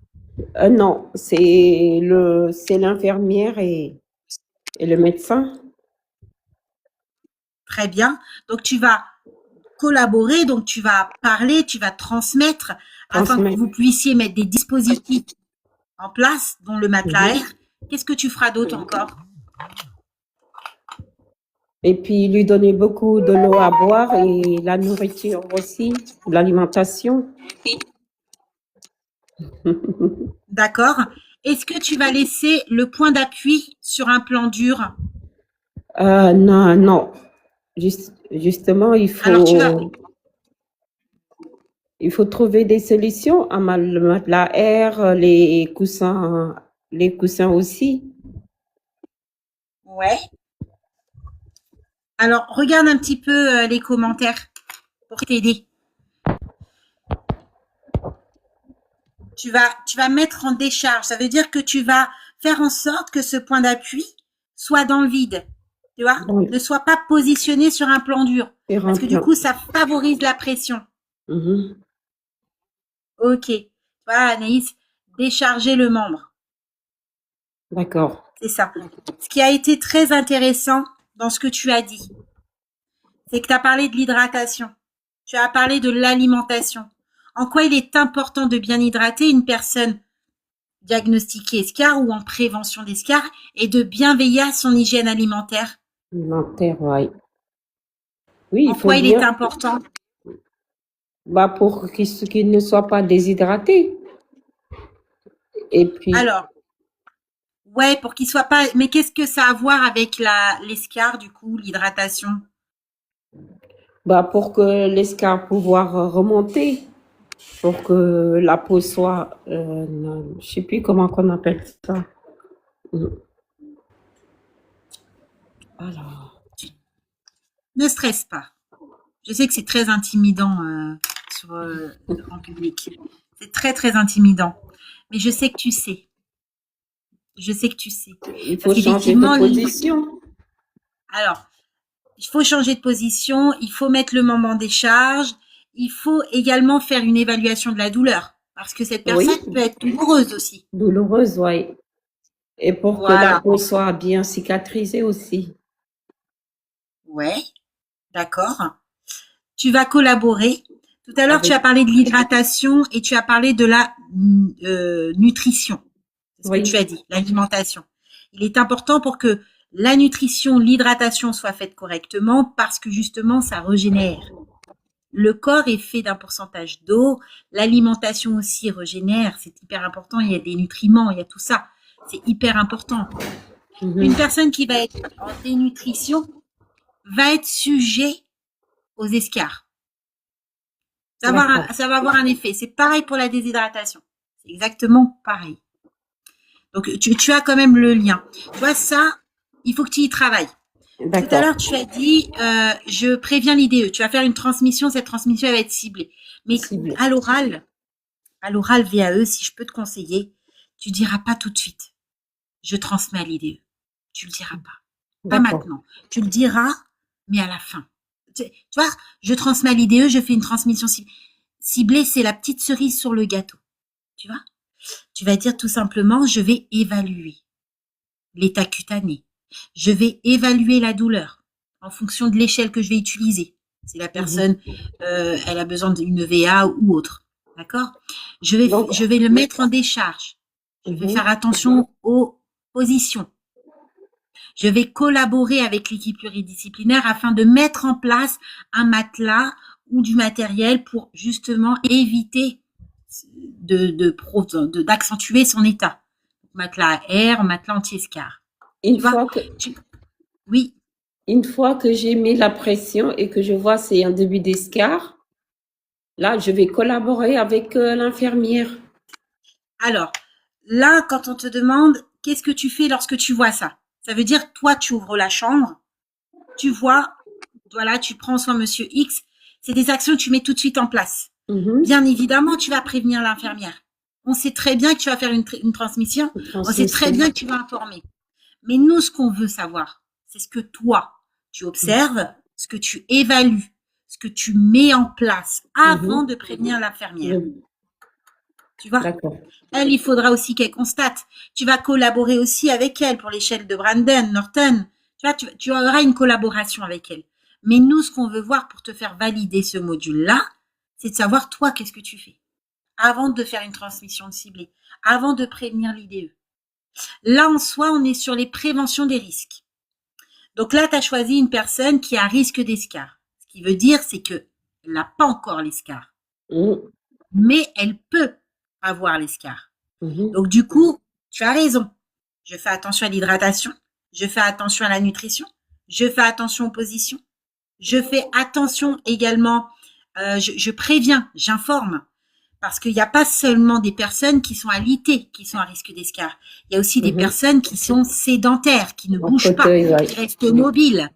Non, c'est l'infirmière et le médecin. Très bien. Donc, tu vas collaborer, donc tu vas parler, tu vas transmettre afin que Transmet. vous puissiez mettre des dispositifs en place, dont le matelas à Mhm. air. Qu'est-ce que tu feras d'autre encore? Et puis lui donner beaucoup de l'eau à boire et la nourriture aussi, l'alimentation. D'accord. Est-ce que tu vas laisser le point d'appui sur un plan dur? Non, non. Justement, Alors, il faut trouver des solutions à le matelas à air, les coussins aussi. ouais. Alors, regarde un petit peu les commentaires pour t'aider. Tu vas mettre en décharge. Ça veut dire que tu vas faire en sorte que ce point d'appui soit dans le vide. Tu vois? Oui, Ne soit pas positionné sur un plan dur. faire un Parce que du plan. coup, ça favorise la pression. Mhm. Ok. Voilà, Anaïs, décharger le membre. D'accord. C'est ça. Ce qui a été très intéressant dans ce que tu as dit, c'est que tu as parlé de l'hydratation. Tu as parlé de l'alimentation. En quoi il est important de bien hydrater une personne diagnostiquée escar ou en prévention d'escar et de bien veiller à son hygiène alimentaire. Alimentaire, ouais. Oui, il En faut quoi il est bien, important? bah, pour qu'il ne soit pas déshydraté. Et puis, Alors, ouais, pour qu'il soit pas. Mais qu'est-ce que ça a à voir avec l'escar, du coup, l'hydratation? bah, pour que l'escarpe pouvoir remonter, pour que la peau soit, je sais plus comment qu'on appelle ça. Mm. Alors, Ne stresse pas. Je sais que c'est très intimidant en public. C'est très, très intimidant. Mais je sais que tu sais. Je sais que tu sais. Il faut Parce changer de qu'effectivement, position. alors, il faut changer de position, il faut mettre le moment des charges, il faut également faire une évaluation de la douleur. Parce que cette Oui, personne peut être douloureuse aussi. douloureuse, oui. Et pour que la Voilà. peau soit bien cicatrisée aussi. Ouais, d'accord. Tu vas collaborer. Tout à l'heure, tu Avec, as parlé de l'hydratation et tu as parlé de la nutrition. C'est ce que tu oui. as dit, l'alimentation. Il est important pour que la nutrition, l'hydratation soient faites correctement parce que justement, ça régénère. Le corps est fait d'un pourcentage d'eau. L'alimentation aussi régénère. C'est hyper important. Il y a des nutriments, il y a tout ça. C'est hyper important. Une Mhm. personne qui va être en dénutrition va être sujet aux escarres. D'accord. Ça va avoir un effet. C'est pareil pour la déshydratation. C'est exactement pareil. Donc, tu as quand même le lien. Tu vois, ça, il faut que tu y travailles. Tout à D'accord. l'heure, tu as dit, je préviens l'IDE. Tu vas faire une transmission. Cette transmission, elle va être ciblée. Mais Ciblé. à l'oral VAE, si je peux te conseiller, tu diras pas tout de suite. Je transmets à l'IDE. Tu le diras pas. Pas D'accord. maintenant. Tu le diras, mais à la fin. Tu vois, je transmets à l'IDE, je fais une transmission ciblée, c'est la petite cerise sur le gâteau. Tu vois? Tu vas dire tout simplement, je vais évaluer l'état cutané. Je vais évaluer la douleur en fonction de l'échelle que je vais utiliser. Si la Mhm. personne, elle a besoin d'une VA ou autre. D'accord? Donc, Je vais le mettre en décharge. Je vais faire mhm. attention aux positions. Je vais collaborer avec l'équipe pluridisciplinaire afin de mettre en place un matelas ou du matériel pour justement éviter d'accentuer son état. Matelas à air, matelas anti-escar. Une Tu vois? fois que, Oui. une fois que j'ai mis la pression et que je vois c'est un début d'escar, là, je vais collaborer avec l'infirmière. Alors, là, quand on te demande qu'est-ce que tu fais lorsque tu vois ça, ça veut dire toi, tu ouvres la chambre, tu vois, voilà, tu prends soin Monsieur X. C'est des actions que tu mets tout de suite en place. Mhm. Bien évidemment, tu vas prévenir l'infirmière. On sait très bien que tu vas faire une transmission. Une On sait très transmission. bien que tu vas informer. Mais nous, ce qu'on veut savoir, c'est ce que toi, tu observes, ce que tu évalues, ce que tu mets en place avant Mhm. de prévenir l'infirmière. Mhm. Tu vois? D'accord. Elle, il faudra aussi qu'elle constate. Tu vas collaborer aussi avec elle pour l'échelle de Brandon, Norton. Tu vois, tu auras une collaboration avec elle. Mais nous, ce qu'on veut voir pour te faire valider ce module-là, c'est de savoir, toi, qu'est-ce que tu fais avant de faire une transmission ciblée, avant de prévenir l'IDE. Là, en soi, on est sur les préventions des risques. Donc là, tu as choisi une personne qui a risque d'escar. Ce qui veut dire, c'est qu'elle n'a pas encore l'escar. Mhm. Mais elle peut avoir l'escar. Mhm. Donc du coup, tu as raison. Je fais attention à l'hydratation, je fais attention à la nutrition, je fais attention aux positions, je fais attention également, je préviens, j'informe. Parce qu'il n'y a pas seulement des personnes qui sont alitées, qui sont à risque d'escar. Il y a aussi des Mhm. personnes qui sont sédentaires, qui ne En bougent pas, fauteuil, qui ouais. restent mobiles,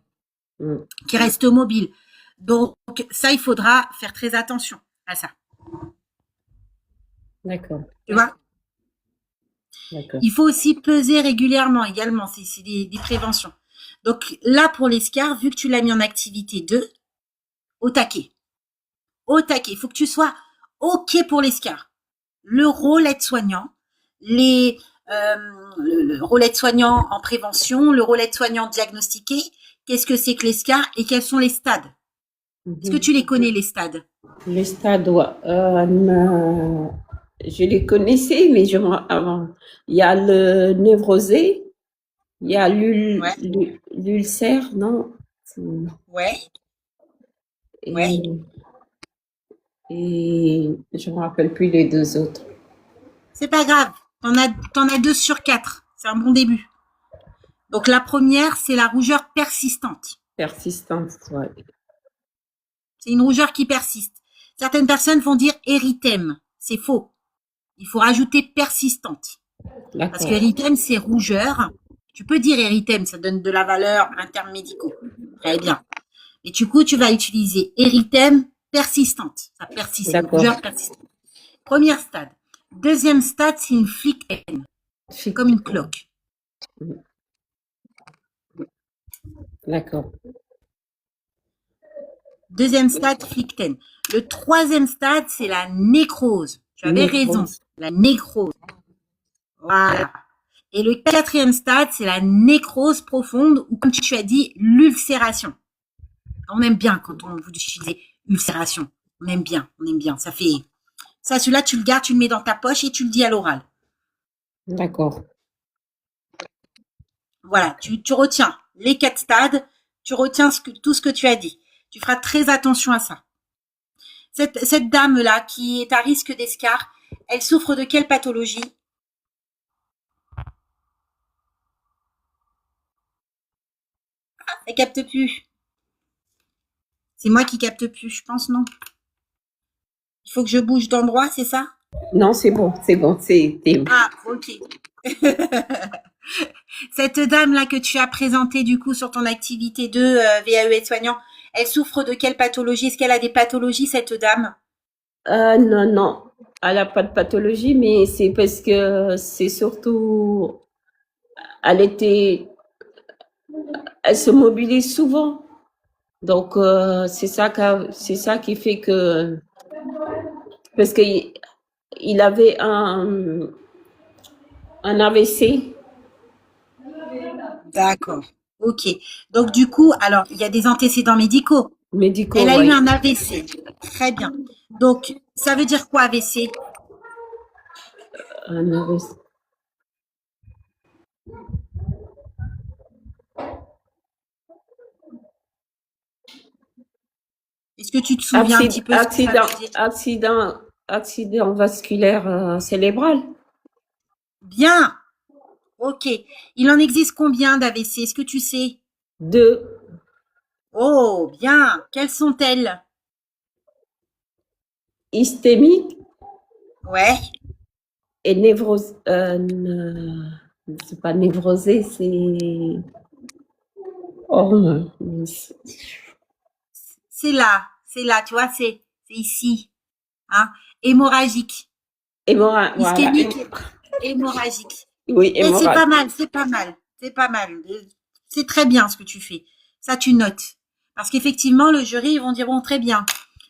Mhm. qui restent mobiles. Donc ça, il faudra faire très attention à ça. D'accord. Tu vois? D'accord. Il faut aussi peser régulièrement également, c'est des préventions. Donc là, pour l'escar, vu que tu l'as mis en activité 2, au taquet. Au taquet. Il faut que tu sois OK pour l'escar. Le rôle aide-soignant, les, le rôle aide-soignant en prévention, le rôle aide-soignant diagnostiqué, qu'est-ce que c'est que l'escar et quels sont les stades? Est-ce que Mhm. tu les connais, les stades? Les stades, ouais. Je les connaissais, mais avant. Il y a le névrosé, il y a Ouais, l'ulcère, non? ouais, ouais. Et, et je me rappelle plus les deux autres. C'est pas grave. T'en as 2 sur 4. C'est un bon début. Donc la première, c'est la rougeur persistante. Persistance, ouais. C'est une rougeur qui persiste. Certaines personnes vont dire érythème. C'est faux. Il faut rajouter persistante. Parce que D'accord. érythème, c'est rougeur. Tu peux dire érythème, ça donne de la valeur en termes médicaux. Très bien. Et du coup, tu vas utiliser érythème persistante. Ça persiste, c'est une D'accord. rougeur persistante. Premier stade. Deuxième stade, c'est une fliquetaine, comme une cloque. D'accord. Deuxième stade, fliquetaine. Le troisième stade, c'est la nécrose. Tu avais raison, la nécrose. Voilà. Et le quatrième stade, c'est la nécrose profonde ou comme tu as dit, l'ulcération. On aime bien quand on vous utilise ulcération. On aime bien. Ça fait, ça, celui-là, tu le gardes, tu le mets dans ta poche et tu le dis à l'oral. D'accord. Voilà. Tu retiens les 4 stades. Tu retiens tout ce que tu as dit. Tu feras très attention à ça. Cette dame-là qui est à risque d'escar, elle souffre de quelle pathologie? Elle capte plus. C'est moi qui capte plus, je pense, non? Il faut que je bouge d'endroit, c'est ça? Non, c'est bon. Ah, ok. Cette dame-là que tu as présentée du coup sur ton activité de VAE aide-soignant, elle souffre de quelle pathologie? Est-ce qu'elle a des pathologies, cette dame? Non. Elle n'a pas de pathologie, mais c'est parce que c'est surtout, elle se mobilise souvent. Donc, c'est ça qui fait que, parce qu'il avait un AVC. D'accord. Ok. Donc du coup, alors il y a des antécédents médicaux. Elle a eu un AVC. Très bien. Donc ça veut dire quoi AVC? Un AVC. Est-ce que tu te souviens un petit peu ce que ça veut dire? Accident vasculaire cérébral. Bien. Ok. Il en existe combien d'AVC? Est-ce que tu sais? 2. Oh, bien. Quelles sont-elles? Ischémique Ouais. et névrose. C'est pas névrosé, c'est. Oh, C'est là, tu vois, c'est ici. Hein? Hémorragique. Ischémique, hémorragique. Oui, Et c'est pas mal. C'est très bien ce que tu fais. Ça, tu notes. Parce qu'effectivement, le jury, ils vont dire, bon, très bien.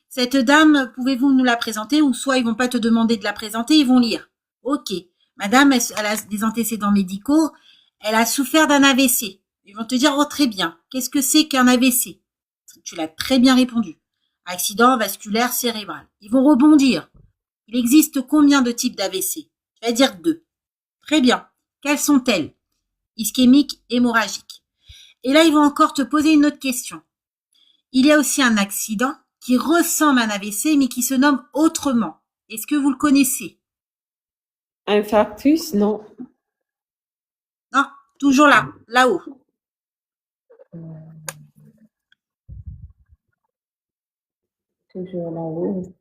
Cette dame, pouvez-vous nous la présenter? Ou soit ils vont pas te demander de la présenter, ils vont lire. Ok. Madame, elle a des antécédents médicaux. Elle a souffert d'un AVC. Ils vont te dire, oh, très bien. Qu'est-ce que c'est qu'un AVC? Tu l'as très bien répondu. Accident vasculaire cérébral. Ils vont rebondir. Il existe combien de types d'AVC? Tu vas dire 2. Très bien. Quelles sont-elles? Ischémique, hémorragique. Et là, ils vont encore te poser une autre question. Il y a aussi un accident qui ressemble à un AVC, mais qui se nomme autrement. Est-ce que vous le connaissez? Infarctus, non. Non, toujours là-haut. Toujours là-haut.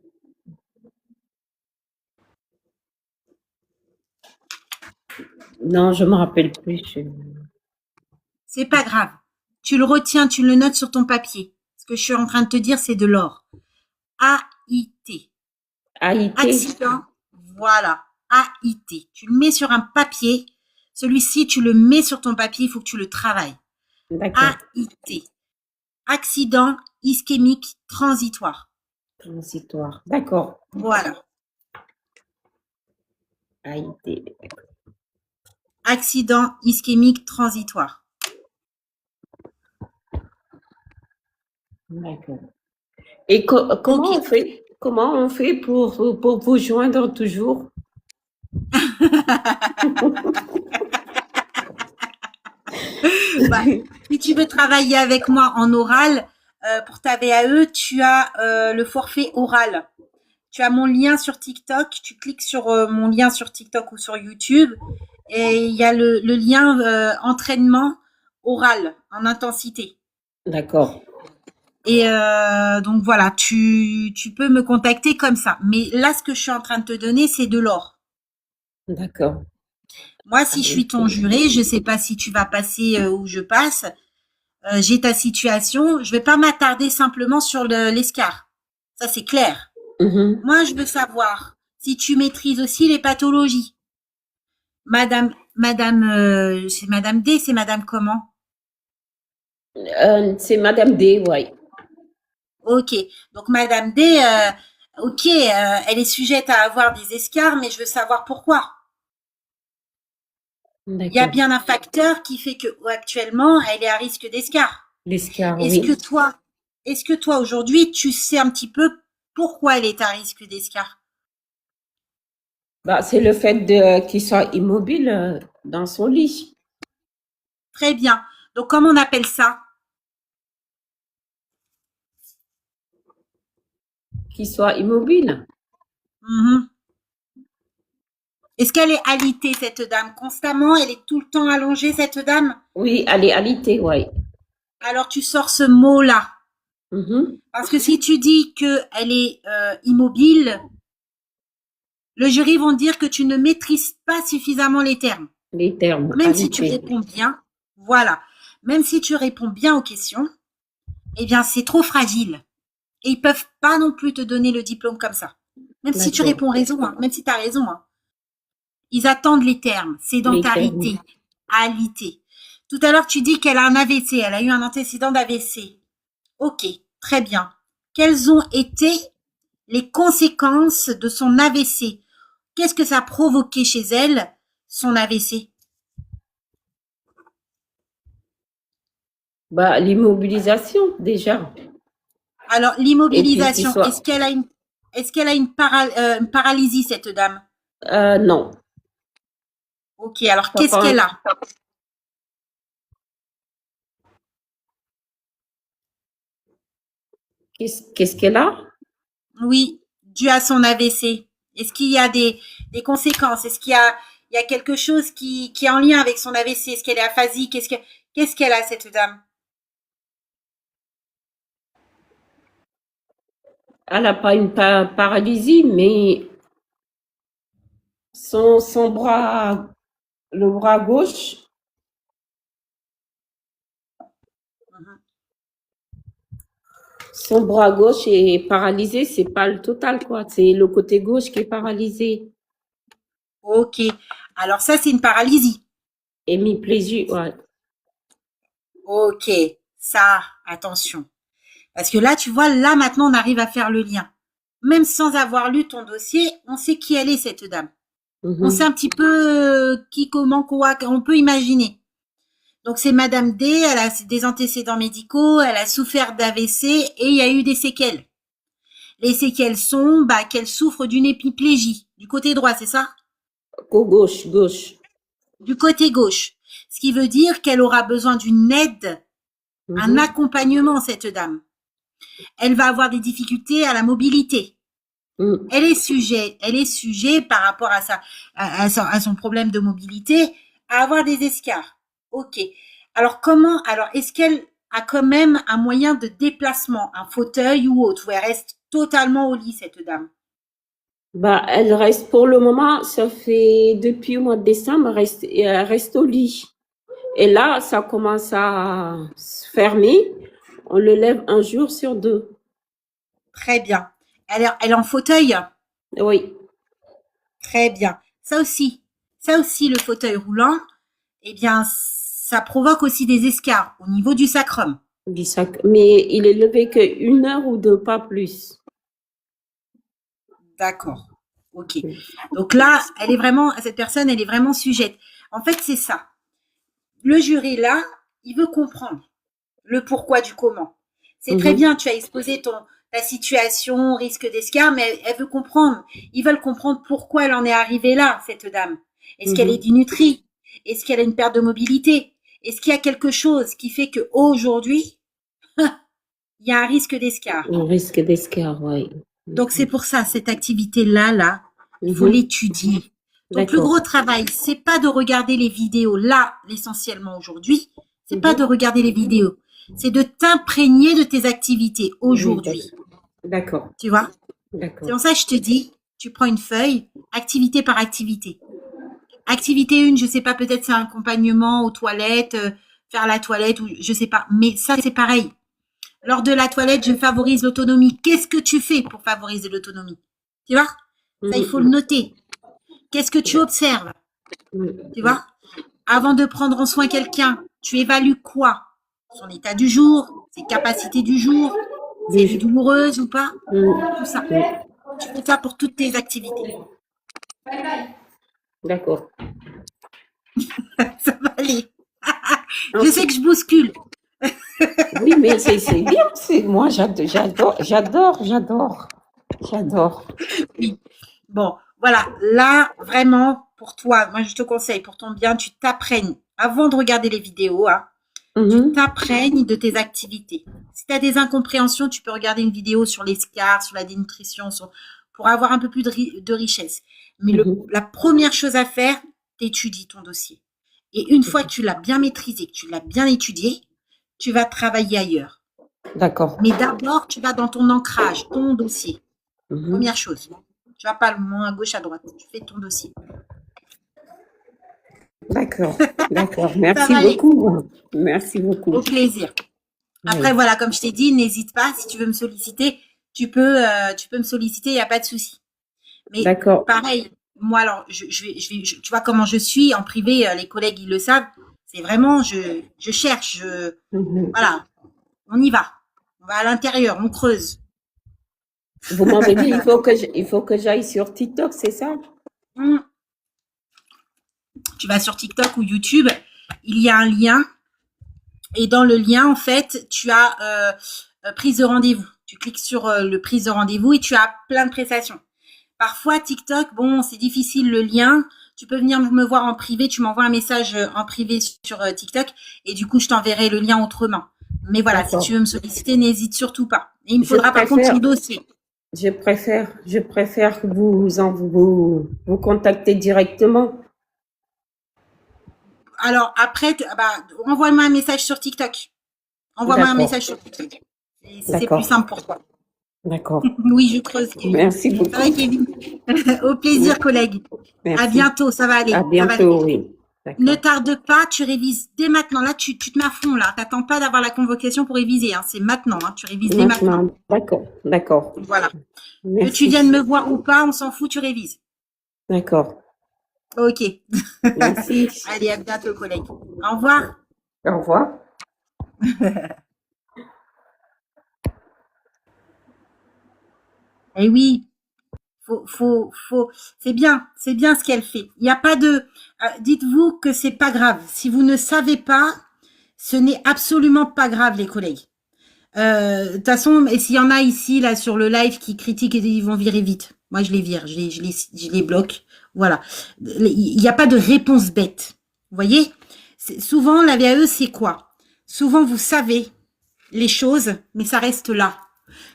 Non, je me rappelle plus. C'est pas grave. Tu le retiens, tu le notes sur ton papier. Ce que je suis en train de te dire, c'est de l'or. AIT. AIT. Accident. Voilà. AIT. Tu le mets sur un papier. Celui-ci, tu le mets sur ton papier. Il faut que tu le travailles. D'accord. AIT. Accident ischémique transitoire. Transitoire. D'accord. Voilà. AIT. Accident ischémique transitoire. D'accord. Et comment on fait pour vous joindre toujours? Bah, si tu veux travailler avec moi en oral, pour ta VAE, tu as le forfait oral. Tu as mon lien sur TikTok, tu cliques sur mon lien sur TikTok ou sur YouTube et il y a le lien entraînement oral en intensité. D'accord. Et donc voilà, tu peux me contacter comme ça. Mais là, ce que je suis en train de te donner, c'est de l'or. D'accord. Moi, si je suis ton juré, je sais pas si tu vas passer où je passe. J'ai ta situation. Je vais pas m'attarder simplement sur l'escar. Ça, c'est clair. Mm-hmm. Moi, je veux savoir si tu maîtrises aussi les pathologies. C'est Madame D, c'est Madame comment? C'est Madame D, ouais. Ok, donc Madame D, ok, elle est sujette à avoir des escarres, mais je veux savoir pourquoi. Il y a D'accord. bien un facteur qui fait que actuellement, elle est à risque d'escarre. L'escar, Est-ce que oui. toi, est-ce que toi aujourd'hui, tu sais un petit peu pourquoi elle est à risque d'escarre? Bah, c'est le fait qu'il soit immobile dans son lit. Très bien. Donc comment on appelle ça? Qu'il soit immobile. Mhm. Est-ce qu'elle est alitée, cette dame, constamment? Elle est tout le temps allongée, cette dame? Oui, elle est alitée, ouais. Alors tu sors ce mot-là. Mhm. Parce que si tu dis qu'elle est immobile, le jury vont dire que tu ne maîtrises pas suffisamment les termes. Les termes, Même si tu alité. réponds bien, voilà. Même si tu réponds bien aux questions, eh bien c'est trop fragile. Et ils peuvent pas non plus te donner le diplôme comme ça. Même si tu D'accord. réponds raison, hein, même si tu as raison. Hein. Ils attendent les termes. Les termes. Sédentarité, alité. Tout à l'heure, tu dis qu'elle a un AVC. Elle a eu un antécédent d'AVC. Ok, très bien. Quelles ont été les conséquences de son AVC? Qu'est-ce que ça a provoqué chez elle, son AVC? Bah, l'immobilisation, déjà. Alors, Et puis qu'il l'immobilisation, soit. est-ce qu'elle a une paralysie, cette dame? Non. Ok, alors Pas, qu'est-ce pas qu'elle a? Qu'est-ce qu'elle a? Oui, dû à son AVC. Est-ce qu'il y a des conséquences? Est-ce il y a quelque chose qui est en lien avec son AVC? Est-ce qu'elle est aphasique? Qu'est-ce qu'elle a, cette dame? Elle n'a pas une paralysie, mais son bras, le bras gauche, Mhm. son bras gauche est paralysé. C'est pas le total, quoi. C'est le côté gauche qui est paralysé. Ok. Alors ça, c'est une paralysie. Hémiplégie, ouais. Ok. Ça, attention. Parce que là, tu vois, là, maintenant, on arrive à faire le lien. Même sans avoir lu ton dossier, on sait qui elle est, cette dame. On sait Mhm. un petit peu qui, comment, quoi, on peut imaginer. Donc c'est Madame D, elle a des antécédents médicaux, elle a souffert d'AVC et il y a eu des séquelles. Les séquelles sont qu'elle souffre d'une épiplégie du côté droit, c'est ça? Gauche, gauche. Du côté gauche. Ce qui veut dire qu'elle aura besoin d'une aide, un Mhm. accompagnement, cette dame. Elle va avoir des difficultés à la mobilité. Mhm. Elle est sujet par rapport à son problème de mobilité, à avoir des escarres. Ok. Alors est-ce qu'elle a quand même un moyen de déplacement, un fauteuil ou autre, ou elle reste totalement au lit, cette dame? Bah, elle reste pour le moment, ça fait depuis le mois de décembre, elle reste au lit. Et là, ça commence à se fermer. On le lève un jour sur deux. Très bien. Elle est en fauteuil? Oui, Très bien. Ça aussi, le fauteuil roulant, eh bien, ça provoque aussi des escarres au niveau du sacrum. mais il est levé que 1 heure ou deux, pas plus. D'accord. Ok. Donc là, cette personne, elle est vraiment sujette. En fait, c'est ça. Le jury, là, il veut comprendre le pourquoi du comment. C'est très Mhm, bien, tu as exposé ta situation, risque d'escarre, mais elle veut comprendre. Ils veulent comprendre pourquoi elle en est arrivée là, cette dame. Est-ce qu'elle est mhm. dénutrie? Est-ce qu'elle a une perte de mobilité? Est-ce qu'il y a quelque chose qui fait qu'aujourd'hui, il y a un risque d'escarre? Un risque d'escar, oui. Donc c'est pour ça, cette activité-là, il faut Mhm. l'étudier. Ton plus D'accord. gros travail, c'est pas de regarder les vidéos là, essentiellement aujourd'hui, c'est pas de Mhm. regarder les vidéos, c'est de t'imprégner de tes activités Oui, aujourd'hui. d'accord. Tu vois? C'est D'accord. pour ça que je te dis, tu prends une feuille, activité par activité. Activité 1, je sais pas, peut-être c'est un accompagnement aux toilettes, faire la toilette, ou je sais pas. Mais ça, c'est pareil. Lors de la toilette, je favorise l'autonomie. Qu'est-ce que tu fais pour favoriser l'autonomie? Tu vois? Ça, il faut le noter. Qu'est-ce que tu observes? Tu vois? Avant de prendre en soin quelqu'un, tu évalues quoi? Son état du jour, ses capacités du jour, si elle est douloureuse ou pas, tout ça. Tu fais ça pour toutes tes activités. D'accord. Ça va aller. Je sais que je bouscule. Oui, mais c'est bien. Moi, j'adore. Oui. Bon, voilà. Là, vraiment, pour toi, moi, je te conseille, pour ton bien, tu t'apprênes, avant de regarder les vidéos, hein, tu t'apprênes de tes activités. Si tu as des incompréhensions, tu peux regarder une vidéo sur l'escar, sur la dénutrition, pour avoir un peu plus de richesse. Mais la première chose à faire, t'étudies ton dossier. Et une fois que tu l'as bien maîtrisé, que tu l'as bien étudié, tu vas travailler ailleurs. D'accord. Mais d'abord, tu vas dans ton ancrage, ton dossier. Première chose. Tu vas pas le moins à gauche, à droite. Tu fais ton dossier. D'accord. Merci beaucoup. Merci beaucoup. Au plaisir. Après, voilà, comme je t'ai dit, n'hésite pas. Si tu veux me solliciter, tu peux me solliciter, il n'y a pas de souci. Mais pareil, moi, alors, tu vois comment je suis en privé, les collègues, ils le savent. C'est vraiment, je cherche, voilà, on y va. On va à l'intérieur, on creuse. Vous m'avez dit, il faut que j'aille sur TikTok, c'est ça? Tu vas sur TikTok ou YouTube, il y a un lien. Et dans le lien, en fait, tu as prise de rendez-vous. Tu cliques sur le prise de rendez-vous et tu as plein de prestations. Parfois, TikTok, bon, c'est difficile le lien. Tu peux venir me voir en privé. Tu m'envoies un message en privé sur TikTok et du coup, je t'enverrai le lien autrement. Mais voilà, si tu veux me solliciter, n'hésite surtout pas. Et il me faudra par contre ton dossier. Je préfère que vous contacter directement. Alors après, envoie-moi un message sur TikTok. Envoie-moi un message sur TikTok. C'est plus simple pour toi. D'accord. Oui, je creuse. Merci beaucoup. Ça va, Kevin. Au plaisir, collègue. Merci. À bientôt, ça va aller. À bientôt, oui. Ne tarde pas, tu révises dès maintenant. Là, tu te mets à fond, là. T'attends pas d'avoir la convocation pour réviser, hein. C'est maintenant, hein. Tu révises dès maintenant. D'accord. Voilà. Merci. Que tu viennes me voir ou pas, on s'en fout, tu révises. D'accord. Ok. Merci. Allez, à bientôt, collègue. Au revoir. Au revoir. Eh oui. C'est bien ce qu'elle fait. Il n'y a pas de, dites-vous que c'est pas grave. Si vous ne savez pas, ce n'est absolument pas grave, les collègues. De toute façon, et s'il y en a ici, là, sur le live qui critiquent et ils vont virer vite. Moi, je les vire, je les bloque. Voilà. Il n'y a pas de réponse bête. Vous voyez? Souvent, la VAE, c'est quoi? Souvent, vous savez les choses, mais ça reste là.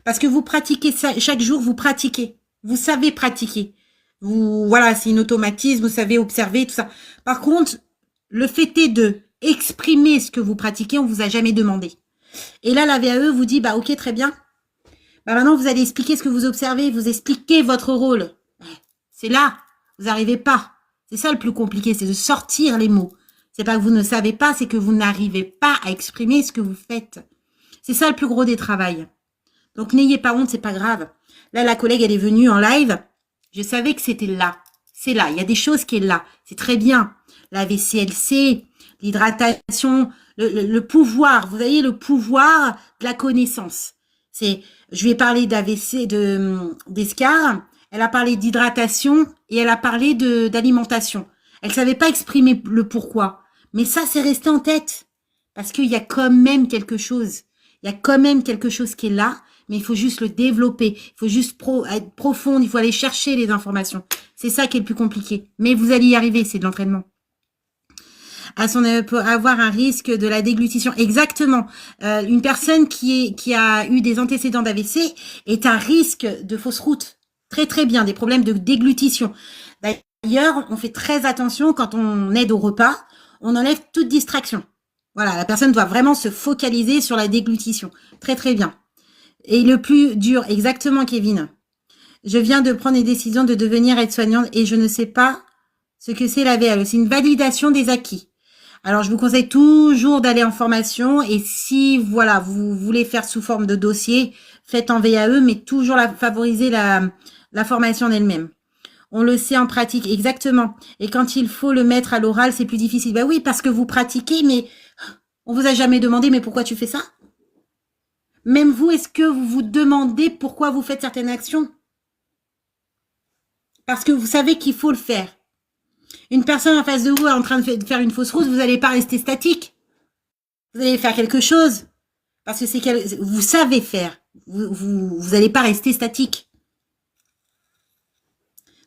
Parce que vous pratiquez ça, chaque jour, vous pratiquez. Vous savez pratiquer. Voilà, c'est une automatisme, vous savez observer, tout ça. Par contre, le fait est de exprimer ce que vous pratiquez, on vous a jamais demandé. Et là, la VAE vous dit, ok, très bien. Maintenant, vous allez expliquer ce que vous observez, vous expliquez votre rôle. C'est là, vous n'arrivez pas. C'est ça le plus compliqué, c'est de sortir les mots. C'est pas que vous ne savez pas, c'est que vous n'arrivez pas à exprimer ce que vous faites. C'est ça le plus gros des travails. Donc, n'ayez pas honte, c'est pas grave. Là, la collègue, elle est venue en live. Je savais que c'était là. C'est là. Il y a des choses qui est là. C'est très bien. La VCLC, l'hydratation, le pouvoir. Vous voyez, le pouvoir de la connaissance. Je lui ai parlé d'AVC, d'escar. Elle a parlé d'hydratation et elle a parlé d'alimentation. Elle savait pas exprimer le pourquoi. Mais ça, c'est resté en tête. Parce qu'il y a quand même quelque chose. Il y a quand même quelque chose qui est là. Mais il faut juste le développer. Il faut juste être profonde. Il faut aller chercher les informations. C'est ça qui est le plus compliqué. Mais vous allez y arriver. C'est de l'entraînement. Pour avoir un risque de la déglutition. Exactement. Une personne qui a eu des antécédents d'AVC est à risque de fausse route. Très, très bien. Des problèmes de déglutition. D'ailleurs, on fait très attention quand on aide au repas. On enlève toute distraction. Voilà. La personne doit vraiment se focaliser sur la déglutition. Très, très bien. Et le plus dur, exactement, Kevin. Je viens de prendre une décision de devenir aide-soignante et je ne sais pas ce que c'est la VAE. C'est une validation des acquis. Alors, je vous conseille toujours d'aller en formation et si, voilà, vous voulez faire sous forme de dossier, faites en VAE, mais toujours favoriser la formation en elle-même. On le sait en pratique, exactement. Et quand il faut le mettre à l'oral, c'est plus difficile. Ben oui, parce que vous pratiquez, mais on vous a jamais demandé, mais pourquoi tu fais ça? Même vous, est-ce que vous vous demandez pourquoi vous faites certaines actions? Parce que vous savez qu'il faut le faire. Une personne en face de vous est en train de faire une fausse route, vous n'allez pas rester statique. Vous allez faire quelque chose. Parce que vous savez faire. Vous allez pas rester statique.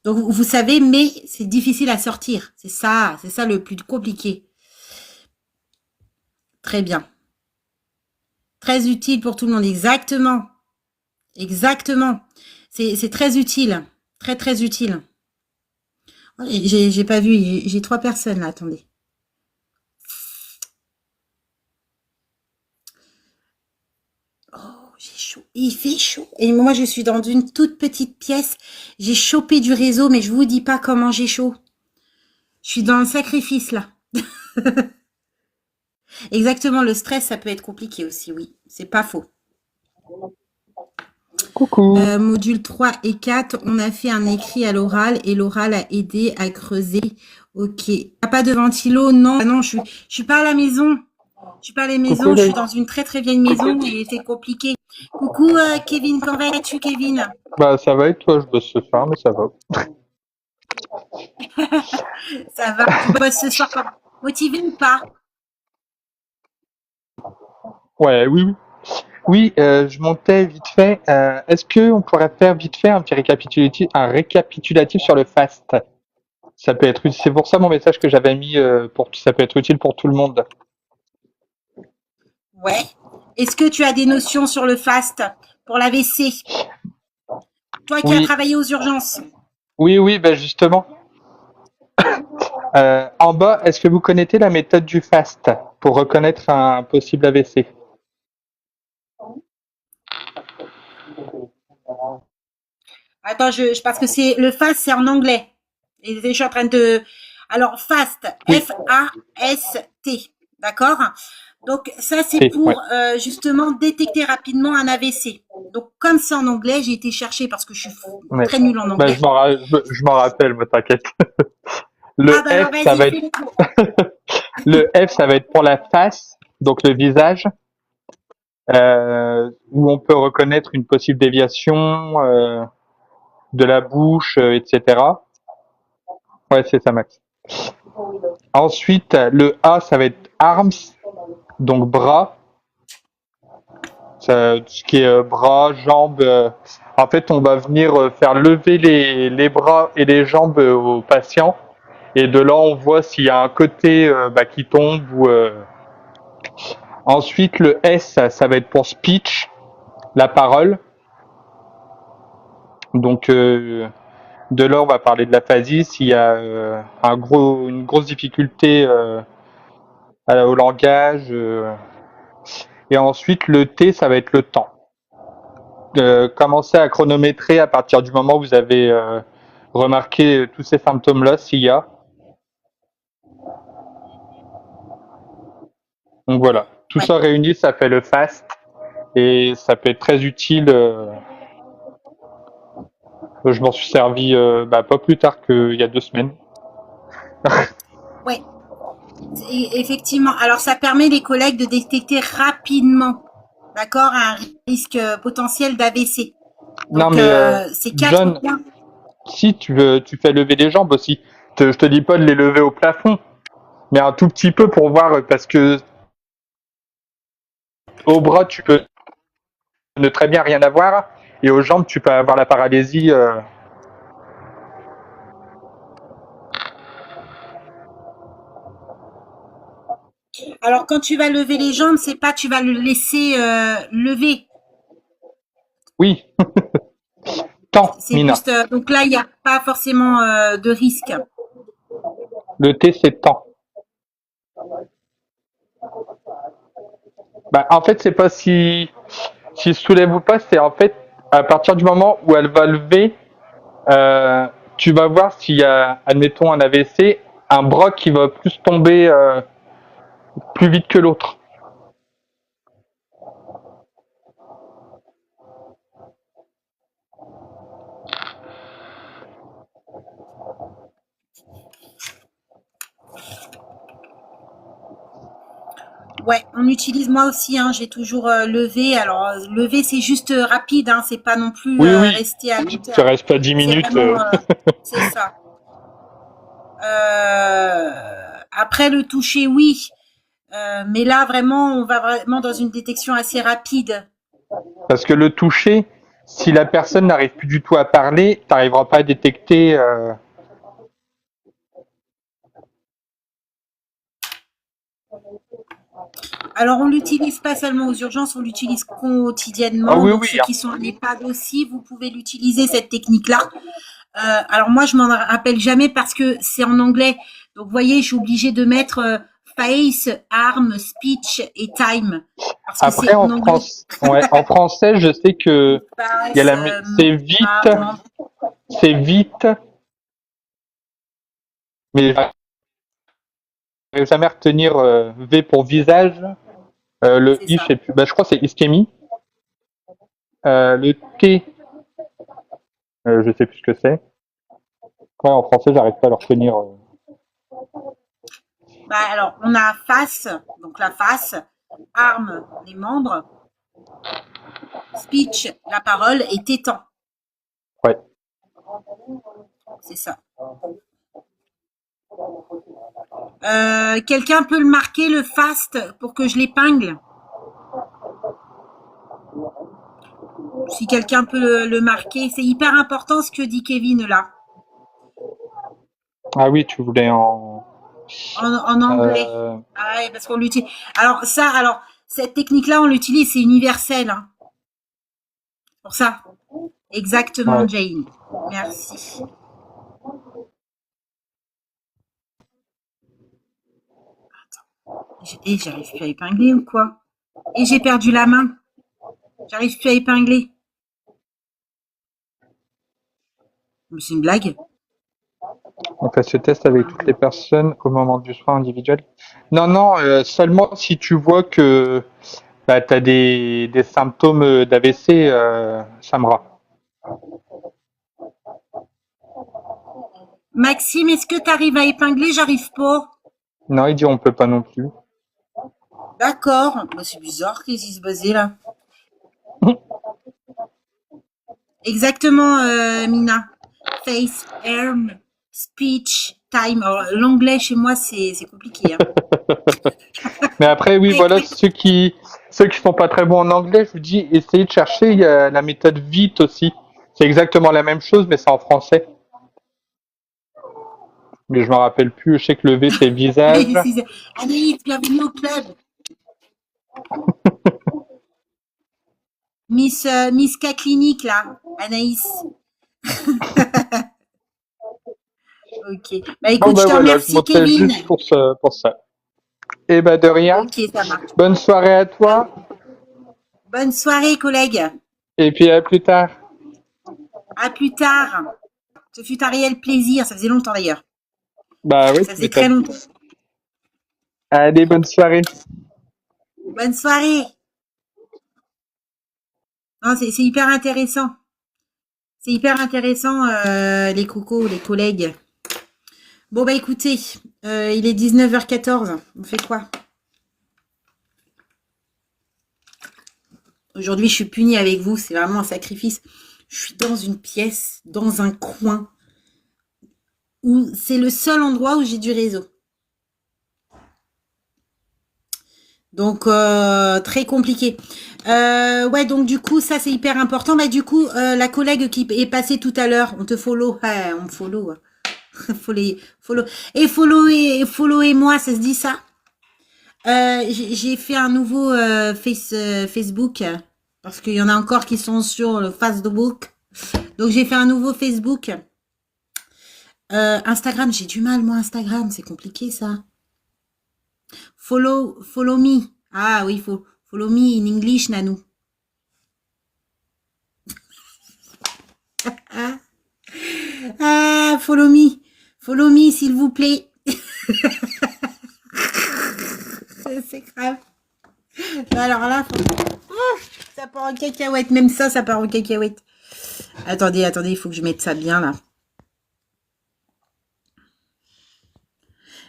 Donc vous savez, mais c'est difficile à sortir. C'est ça le plus compliqué. Très bien. Très utile pour tout le monde. Exactement. Exactement. C'est très utile. Très, très utile. J'ai pas vu. J'ai 3 personnes là. Attendez. Oh, j'ai chaud. Il fait chaud. Et moi, je suis dans une toute petite pièce. J'ai chopé du réseau, mais je vous dis pas comment j'ai chaud. Je suis dans le sacrifice là. Exactement. Le stress, ça peut être compliqué aussi. Oui, c'est pas faux. Coucou. Module 3 et 4, on a fait un écrit à l'oral et l'oral a aidé à creuser. Ok. Pas de ventilo, non. Ah non, je suis pas à la maison. Je suis pas à la Coucou, maison, je suis Loïc. dans une très très vieille maison et c'est compliqué. Coucou Kevin, comment vas-tu Kevin? Bah, ça va et toi? Je bosse ce soir, mais ça va. Ça va, tu bosses ce soir comme motivé ou pas? Ouais, oui, oui. Oui, je montais vite fait. Est-ce que on pourrait faire vite fait un petit récapitulatif sur le fast? Ça peut être utile. C'est pour ça mon message que j'avais mis ça peut être utile pour tout le monde. Ouais. Est-ce que tu as des notions sur le fast pour l'AVC? Toi qui as Oui, travaillé aux urgences. oui, oui, bah justement. En bas, est-ce que vous connaissez la méthode du fast pour reconnaître un possible AVC? Attends, parce que c'est le fast, c'est en anglais. Et je suis en train de. Alors fast, Oui, F-A-S-T, d'accord. Donc ça c'est ouais. pour justement détecter rapidement un AVC. Donc comme c'est en anglais, j'ai été chercher parce que je suis Ouais. très nulle en Bah, anglais. je m'en rappelle, moi, t'inquiète. Ah Le bah alors F, ça vas-y, va fais être le tour. Le F, ça va être pour la face, donc le visage, où on peut reconnaître une possible déviation de la bouche, etc. Ouais, c'est ça, Max. Ensuite, le A, ça va être arms, donc bras, tout ce qui est bras, jambes. En fait, on va venir faire lever les bras et les jambes au patient, et de là, on voit s'il y a un côté qui tombe ou. Ensuite, le S, ça va être pour speech, la parole. Donc de là, on va parler de l'aphasie s'il y a une grosse difficulté au langage. Et ensuite, le T, ça va être le temps. Commencer à chronométrer à partir du moment où vous avez remarqué tous ces symptômes-là, s'il y a. Donc voilà, tout Ouais. ça réuni, ça fait le fast. Et ça peut être très utile. Je m'en suis servi pas plus tard qu'il y a 2 semaines. Ouais. Effectivement. Alors ça permet les collègues de détecter rapidement, d'accord, un risque potentiel d'AVC. Non Donc mais c'est 4 John, points. si tu veux, tu fais lever les jambes aussi. Je te dis pas de les lever au plafond, mais un tout petit peu pour voir, parce que au bras, tu peux ne très bien rien avoir, et aux jambes, tu peux avoir la paralysie. Alors quand tu vas lever les jambes, c'est pas tu vas le laisser lever. Oui, temps, C'est Mina. plus donc là il n'y a pas forcément de risque. Le T, c'est temps. En fait, c'est pas si se soulève ou pas, c'est en fait à partir du moment où elle va lever, euh, tu vas voir s'il y a, admettons, un AVC, un bras qui va plus tomber plus vite que l'autre. Ouais, on utilise moi aussi, hein, j'ai toujours levé. Alors, lever, c'est juste rapide, hein, c'est pas non plus Oui, oui, rester à long ça terme. reste pas 10 C'est minutes. vraiment, c'est ça. Après, le toucher, oui. Mais là, vraiment, on va vraiment dans une détection assez rapide. Parce que le toucher, si la personne n'arrive plus du tout à parler, t'arriveras pas à détecter. Alors, on l'utilise pas seulement aux urgences, on l'utilise Ah quotidiennement. oui, Donc, oui, ceux hein. qui sont en EHPAD aussi, vous pouvez l'utiliser, cette technique-là. Alors, moi, je m'en rappelle jamais parce que c'est en anglais. Donc, vous voyez, je suis obligée de mettre face, arm, speech et time. Parce que Après, c'est en anglais. ouais, en français, je sais que il y a Face, arm. c'est vite, mais j'arrive jamais à retenir V pour visage. Le C'est I, je ça. sais plus. Bah, je crois que c'est ischémie. Le T, je sais plus ce que c'est. Ouais, en français, j'arrive pas à le retenir. Bah, alors, on a face, donc la face, arm, les membres, speech, la parole, et tétan. Ouais. C'est ça. Quelqu'un peut le marquer, le fast, pour que je l'épingle? Si quelqu'un peut le marquer, c'est hyper important ce que dit Kevin là, Ah oui, tu voulais en. en anglais. Euh, Ah ouais, parce qu'on l'utilise. Alors, cette technique-là, on l'utilise, c'est universel, hein. Pour ça. Exactement, ouais. Jane. Merci. Et j'arrive plus à épingler ou quoi? Et j'ai perdu la main. J'arrive plus à épingler. Mais c'est une blague. On fait ce test avec toutes les personnes au moment du soin individuel. Non, non, seulement si tu vois que bah, tu as des symptômes d'AVC, Samra. Maxime, est-ce que tu arrives à épingler? J'arrive pas. Non, il dit on peut pas non plus. D'accord. Bah, c'est bizarre, qu'est-ce qui se passait là? Exactement, Mina. Face, arm, speech, time. Alors, l'anglais chez moi, c'est compliqué, hein. Mais après, oui, Tac, voilà, tac. ceux qui sont pas très bons en anglais, je vous dis, essayez de chercher. Il y a la méthode VIT aussi. C'est exactement la même chose, mais c'est en français. Mais je me rappelle plus. Je sais que le V c'est visage. Anaïs, bienvenue au club. Miss K clinique là, Anaïs. Ok. Bah Bon écoute, je bah te voilà, je remercie, montais Kevin. juste pour ça. Et bah de rien. Ok, ça marche. Bonne soirée à toi. Bonne soirée, collègue. Et puis à plus tard. À plus tard. Ce fut un réel plaisir. Ça faisait longtemps d'ailleurs. Bah oui, Ça tu faisait très m'étonnes. longtemps. Allez, bonne soirée. Bonne soirée. Non, c'est hyper intéressant. C'est hyper intéressant, les cocos, les collègues. Bon, bah écoutez, il est 19h14. On fait quoi? Aujourd'hui, je suis punie avec vous. C'est vraiment un sacrifice. Je suis dans une pièce, dans un coin, où c'est le seul endroit où j'ai du réseau. Donc, très compliqué. Ouais, donc du coup, ça, c'est hyper important. Bah, du coup, la collègue qui est passée tout à l'heure, on te follow. Ouais, on me follow. Follow. Et follow-moi, ça se dit ça? J'ai fait un nouveau Facebook parce qu'il y en a encore qui sont sur le Facebook. Donc j'ai fait un nouveau Facebook. Instagram, j'ai du mal moi Instagram, c'est compliqué ça. Follow me. Ah oui, follow me in English, Nanou. Ah, follow me s'il vous plaît. C'est grave. Alors là, ça part en cacahuète. Même ça part en cacahuète. Attendez, il faut que je mette ça bien là.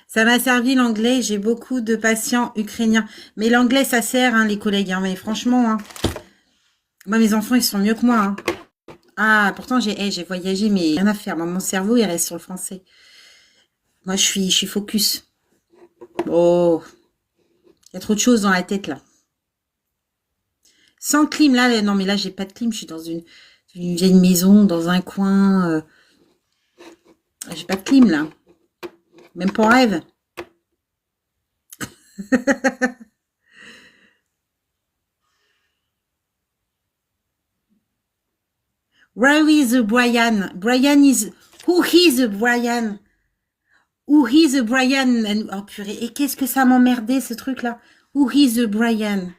Ça m'a servi l'anglais. J'ai beaucoup de patients ukrainiens. Mais l'anglais, ça sert, hein, les collègues. Hein, mais franchement, hein, moi, mes enfants, ils sont mieux que moi. Hein. Ah, pourtant, j'ai voyagé, mais rien à faire. Moi, mon cerveau, il reste sur le français. Moi, je suis focus. Oh, il y a trop de choses dans la tête, là. Sans clim, là, non, mais là, j'ai pas de clim. Je suis dans une vieille maison, dans un coin. J'ai pas de clim, là. Même pas en rêve. Where is Brian? Brian is... Who is Brian? Who is Brian? Oh purée, et qu'est-ce que ça m'emmerdait, ce truc-là? Who is Brian?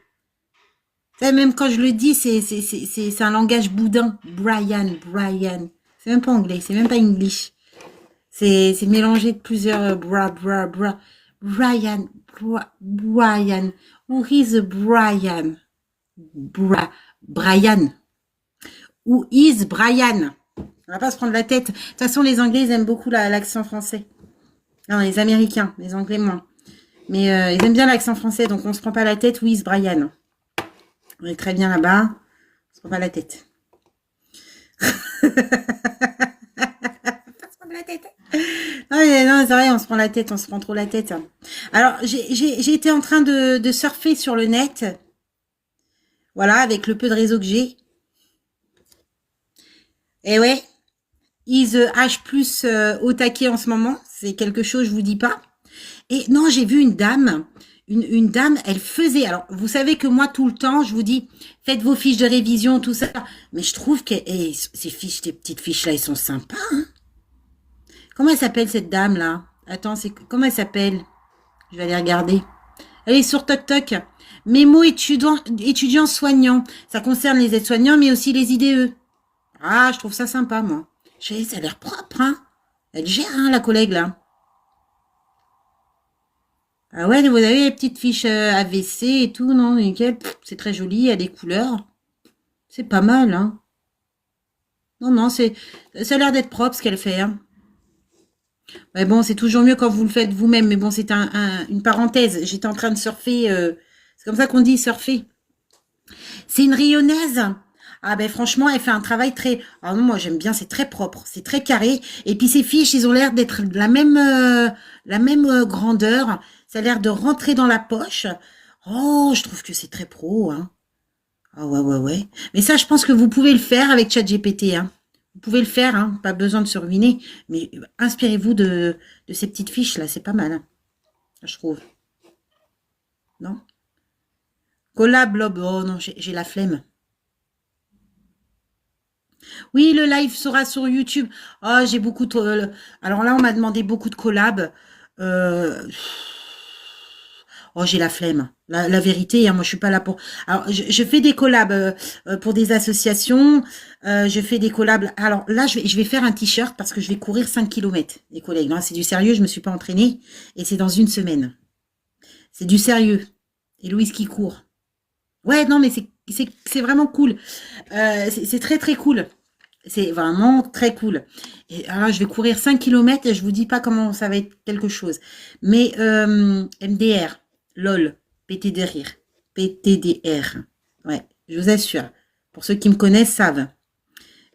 Même quand je le dis, c'est un langage boudin. Brian, Brian. C'est même pas anglais, c'est même pas English. C'est mélangé de plusieurs bra. Brian, Brian. Who is Brian? Brian. Who is Brian? On va pas se prendre la tête. De toute façon, les Anglais, ils aiment beaucoup l'accent français. Non, les Américains, les Anglais moins. Mais ils aiment bien l'accent français, donc on se prend pas la tête. Who is Brian? On est très bien là-bas. On se prend pas la tête. Non, c'est vrai, on se prend la tête, on se prend trop la tête. Alors, j'ai été en train de surfer sur le net. Voilà, avec le peu de réseau que j'ai. Et ouais, is H+ au taquet en ce moment. C'est quelque chose, je vous dis pas. Et non, j'ai vu une dame. Une dame, elle faisait... Alors, vous savez que moi, tout le temps, je vous dis, faites vos fiches de révision, tout ça. Mais je trouve que ces fiches, ces petites fiches-là, elles sont sympas. Hein. Comment elle s'appelle, cette dame-là? Attends, comment elle s'appelle? Je vais aller regarder. Elle est sur TokTok. Mémo étudiant soignant. Ça concerne les aides-soignants, mais aussi les IDE. Ah, je trouve ça sympa, moi. Ça a l'air propre, hein. Elle gère, hein, la collègue, là. Ah ouais, vous avez les petites fiches AVC et tout, non? Nickel. C'est très joli, il y a des couleurs. C'est pas mal, hein. Non, ça a l'air d'être propre, ce qu'elle fait, hein. Ouais, bon, c'est toujours mieux quand vous le faites vous-même, mais bon, c'est une parenthèse. J'étais en train de surfer, c'est comme ça qu'on dit surfer. C'est une Rayonnaise. Ah ben franchement, elle fait un travail très... Ah non, moi j'aime bien, c'est très propre, c'est très carré. Et puis ces fiches, ils ont l'air d'être de la même grandeur. Ça a l'air de rentrer dans la poche. Oh, je trouve que c'est très pro, hein. Ah ouais. Mais ça, je pense que vous pouvez le faire avec ChatGPT, hein. Vous pouvez le faire, hein. Pas besoin de se ruiner. Mais inspirez-vous de ces petites fiches là, c'est pas mal, hein, je trouve. Non? Collab, blob. Oh non, j'ai la flemme. Oui, le live sera sur YouTube. Oh, j'ai beaucoup de... Alors là, on m'a demandé beaucoup de collabs. Oh, j'ai la flemme. La vérité, hein, moi, je suis pas là pour... Alors, je fais des collabs pour des associations. Je fais des collabs... Alors là, je vais faire un t-shirt parce que je vais courir 5 km, les collègues. C'est du sérieux, je me suis pas entraînée. Et c'est dans une semaine. C'est du sérieux. Et Louise qui court. Ouais, non, mais c'est vraiment cool. C'est très, très cool. C'est vraiment très cool. Et alors, je vais courir 5 km et je vous dis pas comment ça va être quelque chose. Mais MDR, LOL, PTDR. Ouais, je vous assure. Pour ceux qui me connaissent savent.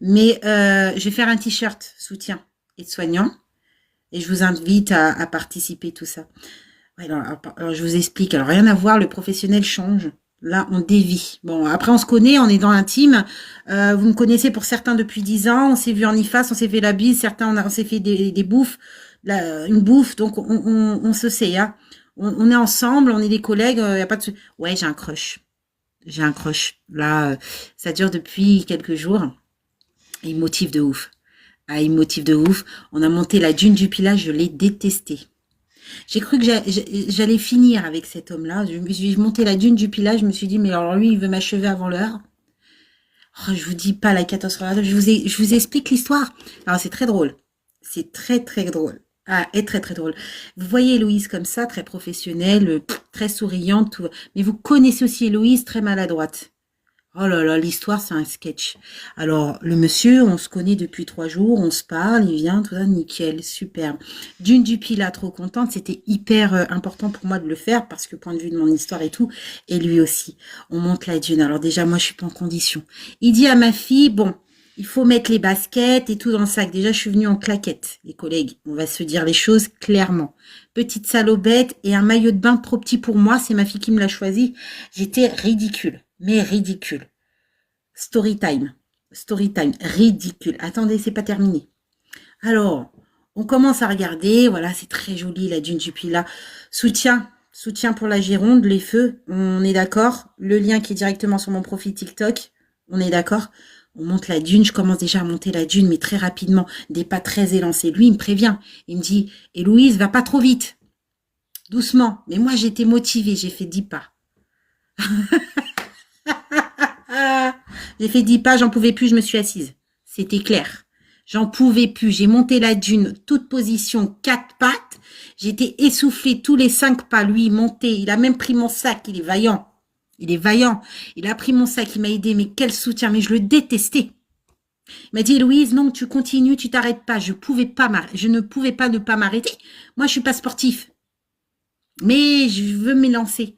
Mais je vais faire un t-shirt soutien et soignant. Et je vous invite à participer, tout ça. Ouais, alors, je vous explique. Alors, rien à voir, le professionnel change. Là, on dévie. Bon, après, on se connaît, on est dans l'intime. Vous me connaissez pour certains depuis 10 ans. On s'est vu en IFAS, on s'est fait la bise. Certains, on s'est fait des bouffes, une bouffe. Donc, on se sait. Hein. On est ensemble, on est des collègues. Y a pas de... Ouais, j'ai un crush. J'ai un crush. Là, ça dure depuis quelques jours. Et il me motive de ouf. Ah, il me motive de ouf. On a monté la dune du Pilat, je l'ai détesté. J'ai cru que j'allais finir avec cet homme-là. Je me suis monté la dune du Pilat. Je me suis dit, mais alors lui, il veut m'achever avant l'heure. Oh, je vous dis pas la catastrophe. Je vous explique l'histoire. Alors, c'est très drôle. C'est très, très drôle. Ah, et très, très drôle. Vous voyez Héloïse comme ça, très professionnelle, très souriante. Tout. Mais vous connaissez aussi Héloïse, très maladroite. Oh là là, l'histoire, c'est un sketch. Alors, le monsieur, on se connaît depuis 3 jours, on se parle, il vient, tout ça, nickel, superbe. Dune du Pilat, trop contente, c'était hyper important pour moi de le faire, parce que point de vue de mon histoire et tout, et lui aussi. On monte la dune. Alors déjà, moi, je suis pas en condition. Il dit à ma fille, bon, il faut mettre les baskets et tout dans le sac. Déjà, je suis venue en claquette, les collègues. On va se dire les choses clairement. Petite salopette et un maillot de bain trop petit pour moi, c'est ma fille qui me l'a choisi. J'étais ridicule, mais ridicule. Story time. Story time. Ridicule. Attendez, c'est pas terminé. Alors, on commence à regarder. Voilà, c'est très joli, la dune du Pilat. Soutien. Soutien pour la Gironde, les feux. On est d'accord. Le lien qui est directement sur mon profil TikTok. On est d'accord. On monte la dune. Je commence déjà à monter la dune, mais très rapidement. Des pas très élancés. Lui, il me prévient. Il me dit, Héloïse, va pas trop vite. Doucement. Mais moi, j'étais motivée. J'ai fait 10 pas. J'ai fait 10 pas, j'en pouvais plus, je me suis assise. C'était clair. J'en pouvais plus. J'ai monté la dune, toute position, 4 pattes. J'étais essoufflée tous les 5 pas. Lui, monté. Il a même pris mon sac. Il est vaillant. Il est vaillant. Il a pris mon sac. Il m'a aidé. Mais quel soutien. Mais je le détestais. Il m'a dit, Louise, non, tu continues, tu t'arrêtes pas. Je ne pouvais pas ne pas m'arrêter. Moi, je suis pas sportif. Mais je veux m'élancer.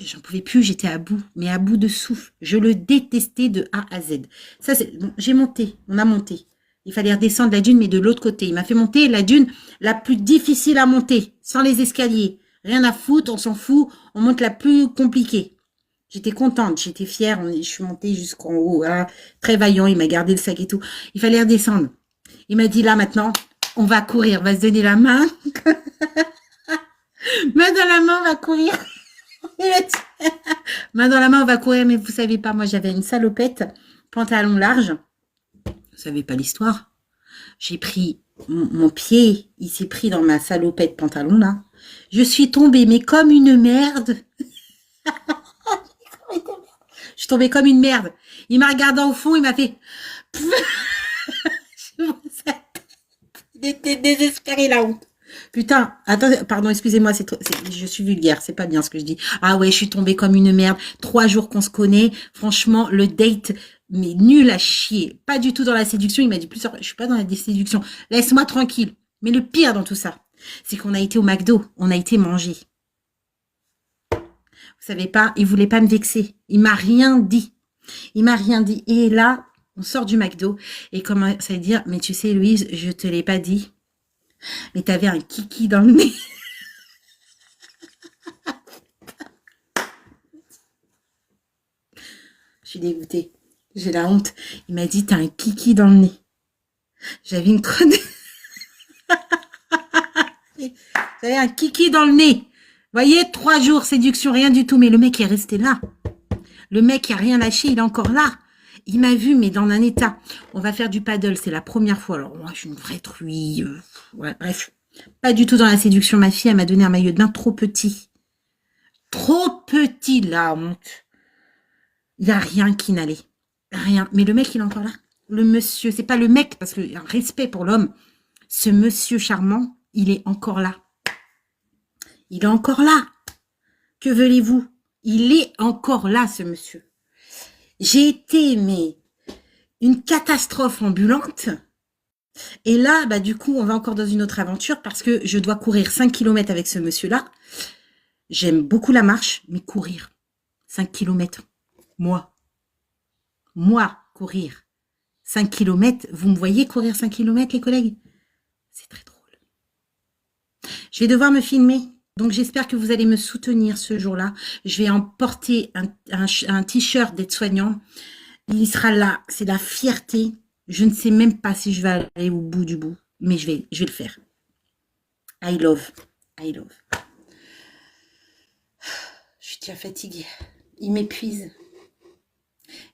J'en pouvais plus, j'étais à bout, mais à bout de souffle. Je le détestais de A à Z. Ça, c'est bon, j'ai monté, on a monté. Il fallait redescendre la dune, mais de l'autre côté. Il m'a fait monter la dune la plus difficile à monter, sans les escaliers. Rien à foutre, on s'en fout, on monte la plus compliquée. J'étais contente, j'étais fière, je suis montée jusqu'en haut, hein, très vaillant, il m'a gardé le sac et tout. Il fallait redescendre. Il m'a dit là maintenant, on va courir, on va se donner la main. Main dans la main, on va courir. Main dans la main, on va courir, mais vous savez pas, moi j'avais une salopette, pantalon large. Vous savez pas l'histoire. J'ai pris mon pied, il s'est pris dans ma salopette pantalon là. Je suis tombée, mais comme une merde. Je suis tombée comme une merde. Il m'a regardé au fond, il m'a fait. Il était désespéré, la honte. Putain, attendez, pardon, excusez-moi, je suis vulgaire, c'est pas bien ce que je dis. Ah ouais, je suis tombée comme une merde. 3 jours qu'on se connaît, franchement, le date, mais nul à chier. Pas du tout dans la séduction, il m'a dit plusieurs fois, je suis pas dans la séduction, laisse-moi tranquille. Mais le pire dans tout ça, c'est qu'on a été au McDo, on a été manger. Vous savez pas, il voulait pas me vexer, il m'a rien dit. Il m'a rien dit. Et là, on sort du McDo, et commence à dire, mais tu sais Louise, je te l'ai pas dit. Mais t'avais un kiki dans le nez. Je suis dégoûtée. J'ai la honte. Il m'a dit, t'as un kiki dans le nez. J'avais une conne. J'avais un kiki dans le nez. Vous voyez, 3 jours, séduction, rien du tout. Mais le mec est resté là. Le mec, il a rien lâché, il est encore là. Il m'a vu, mais dans un état. On va faire du paddle, c'est la première fois. Alors, moi, je suis une vraie truie. Ouais, bref. Pas du tout dans la séduction. Ma fille, elle m'a donné un maillot de bain trop petit. Trop petit, la honte. Il n'y a rien qui n'allait. Rien. Mais le mec, il est encore là. Le monsieur, c'est pas le mec, parce qu'il y a un respect pour l'homme. Ce monsieur charmant, il est encore là. Il est encore là. Que voulez-vous? Il est encore là, ce monsieur. J'ai été, mais une catastrophe ambulante. Et là, bah, du coup, on va encore dans une autre aventure parce que je dois courir 5 km avec ce monsieur-là. J'aime beaucoup la marche, mais courir 5 km, moi, courir 5 km, vous me voyez courir 5 km, les collègues? C'est très drôle. Je vais devoir me filmer. Donc, j'espère que vous allez me soutenir ce jour-là. Je vais emporter un t-shirt d'aide-soignant. Il sera là. C'est la fierté. Je ne sais même pas si je vais aller au bout du bout. Mais je vais le faire. I love. Je suis déjà fatiguée. Il m'épuise.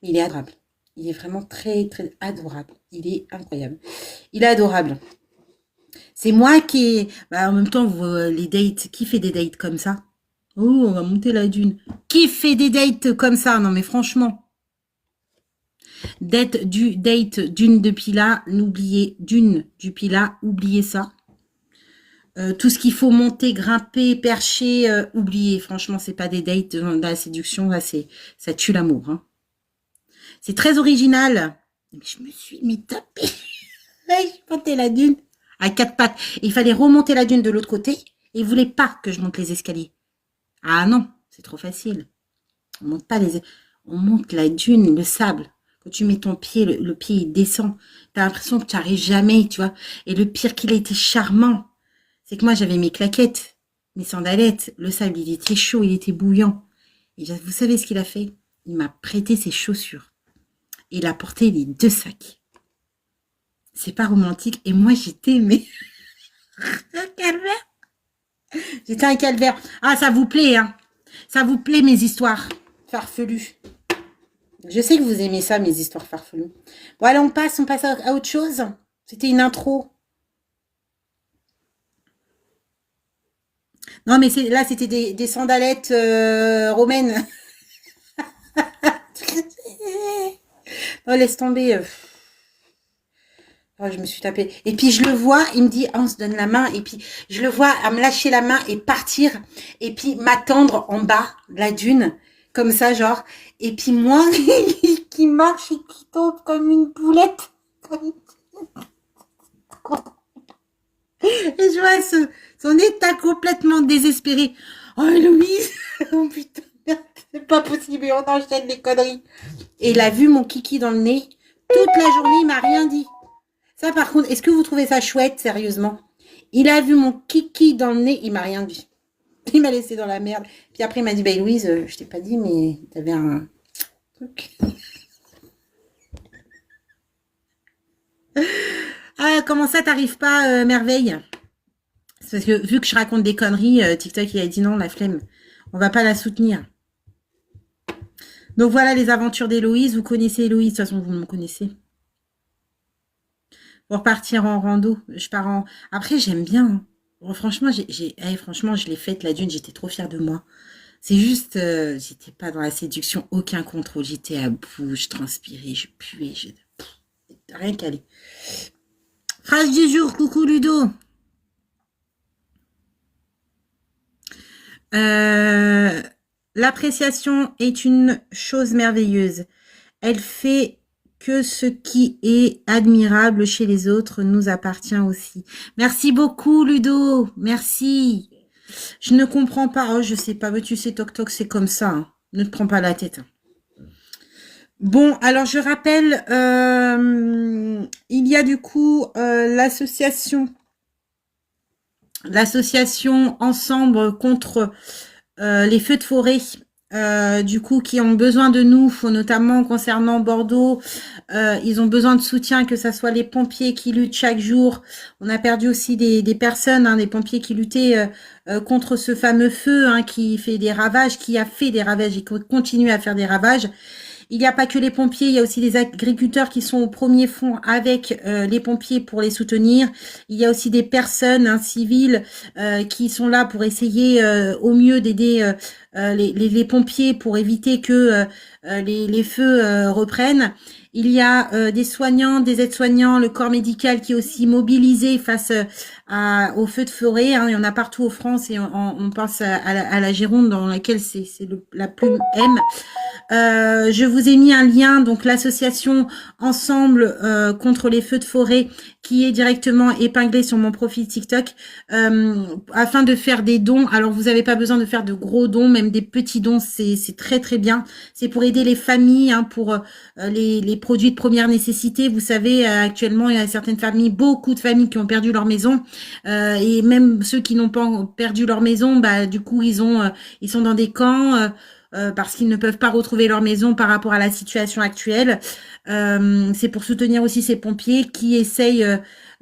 Il est adorable. Il est vraiment très, très adorable. Il est incroyable. Il est adorable. C'est moi qui... Bah, en même temps, les dates... Qui fait des dates comme ça? Oh, on va monter la dune. Qui fait des dates comme ça? Non, mais franchement. Date dune de Pilat, dune du Pilat, oubliez ça. Tout ce qu'il faut monter, grimper, percher, oubliez. Franchement, c'est pas des dates dans la séduction. Là, ça tue l'amour. Hein. C'est très original. Mais je me suis mis tapé. Je montais la dune à 4 pattes. Et il fallait remonter la dune de l'autre côté. Et il voulait pas que je monte les escaliers. Ah non, c'est trop facile. On monte pas les... On monte la dune, le sable. Quand tu mets ton pied, le pied il descend. T'as l'impression que tu n'arrives jamais, tu vois. Et le pire qu'il a été charmant, c'est que moi j'avais mes claquettes, mes sandalettes. Le sable il était chaud, il était bouillant. Et vous savez ce qu'il a fait? Il m'a prêté ses chaussures. Et il a porté les 2 sacs. C'est pas romantique. Et moi j'étais mais un calvaire. J'étais un calvaire. Ah ça vous plaît hein? Ça vous plaît mes histoires farfelues? Je sais que vous aimez ça, mes histoires farfelues. Bon, allez, on passe à autre chose. C'était une intro. Non, mais là, c'était des sandalettes romaines. Oh, laisse tomber. Oh, je me suis tapée. Et puis, je le vois, il me dit, ah, on se donne la main. Et puis, je le vois à me lâcher la main et partir. Et puis, m'attendre en bas de la dune. Comme ça, genre. Et puis, moi, qui marche et qui tombe comme une poulette. Et je vois son état complètement désespéré. Oh, Louise. Oh, putain, c'est pas possible. On enchaîne les conneries. Et il a vu mon kiki dans le nez. Toute la journée, il m'a rien dit. Ça, par contre, est-ce que vous trouvez ça chouette, sérieusement? Il a vu mon kiki dans le nez, il m'a rien dit. Il m'a laissé dans la merde. Puis après, il m'a dit, bah, Louise, je t'ai pas dit, mais t'avais un truc. Ah, comment ça, t'arrives pas, merveille? C'est parce que, vu que je raconte des conneries, TikTok, il a dit non, la flemme. On va pas la soutenir. Donc voilà les aventures d'Héloïse. Vous connaissez Héloïse, de toute façon, vous me connaissez. Pour partir en rando, je pars en... Après, j'aime bien. Hein. Bon, franchement, franchement, je l'ai faite, la dune, j'étais trop fière de moi. C'est juste, j'étais pas dans la séduction, aucun contrôle. J'étais à bout, je transpirais, je puais, rien calé. Phrase du jour, coucou Ludo. L'appréciation est une chose merveilleuse. Elle fait que ce qui est admirable chez les autres nous appartient aussi. Merci beaucoup, Ludo. Merci. Je ne comprends pas. Oh, je sais pas. Mais tu sais, Toc Toc, c'est comme ça. Hein. Ne te prends pas la tête. Bon, alors je rappelle, il y a du coup l'association Ensemble contre les feux de forêt, du coup, qui ont besoin de nous, notamment concernant Bordeaux. Ils ont besoin de soutien, que ce soit les pompiers qui luttent chaque jour. On a perdu aussi des personnes, hein, des pompiers qui luttaient contre ce fameux feu hein, qui fait des ravages, qui a fait des ravages et qui continue à faire des ravages. Il n'y a pas que les pompiers, il y a aussi les agriculteurs qui sont au premier front avec les pompiers pour les soutenir. Il y a aussi des personnes hein, civiles qui sont là pour essayer au mieux d'aider les pompiers pour éviter que les feux reprennent. Il y a des soignants, des aides-soignants, le corps médical qui est aussi mobilisé face aux feux de forêt. Hein. Il y en a partout en France et on pense à la Gironde dans laquelle c'est la plus M. Je vous ai mis un lien, donc l'association Ensemble contre les feux de forêt qui est directement épinglé sur mon profil TikTok afin de faire des dons. Alors vous n'avez pas besoin de faire de gros dons, même des petits dons, c'est très très bien. C'est pour aider les familles, hein, pour les produits de première nécessité. Vous savez, actuellement, il y a certaines familles, beaucoup de familles qui ont perdu leur maison et même ceux qui n'ont pas perdu leur maison, bah du coup ils sont dans des camps. Parce qu'ils ne peuvent pas retrouver leur maison par rapport à la situation actuelle. C'est pour soutenir aussi ces pompiers qui essayent,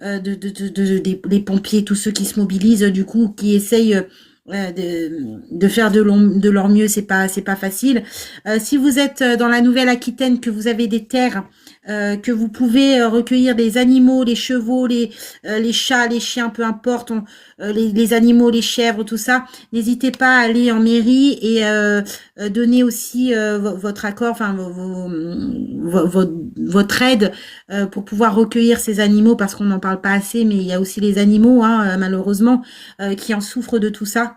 les pompiers, tous ceux qui se mobilisent, du coup, qui essayent de faire de leur mieux, c'est pas facile. Si vous êtes dans la Nouvelle-Aquitaine, que vous avez des terres, que vous pouvez recueillir des animaux, les chevaux, les chats, les chiens, peu importe, les animaux, les chèvres, tout ça, n'hésitez pas à aller en mairie et donner aussi votre accord, enfin votre aide pour pouvoir recueillir ces animaux, parce qu'on n'en parle pas assez, mais il y a aussi les animaux, hein, malheureusement, qui en souffrent de tout ça.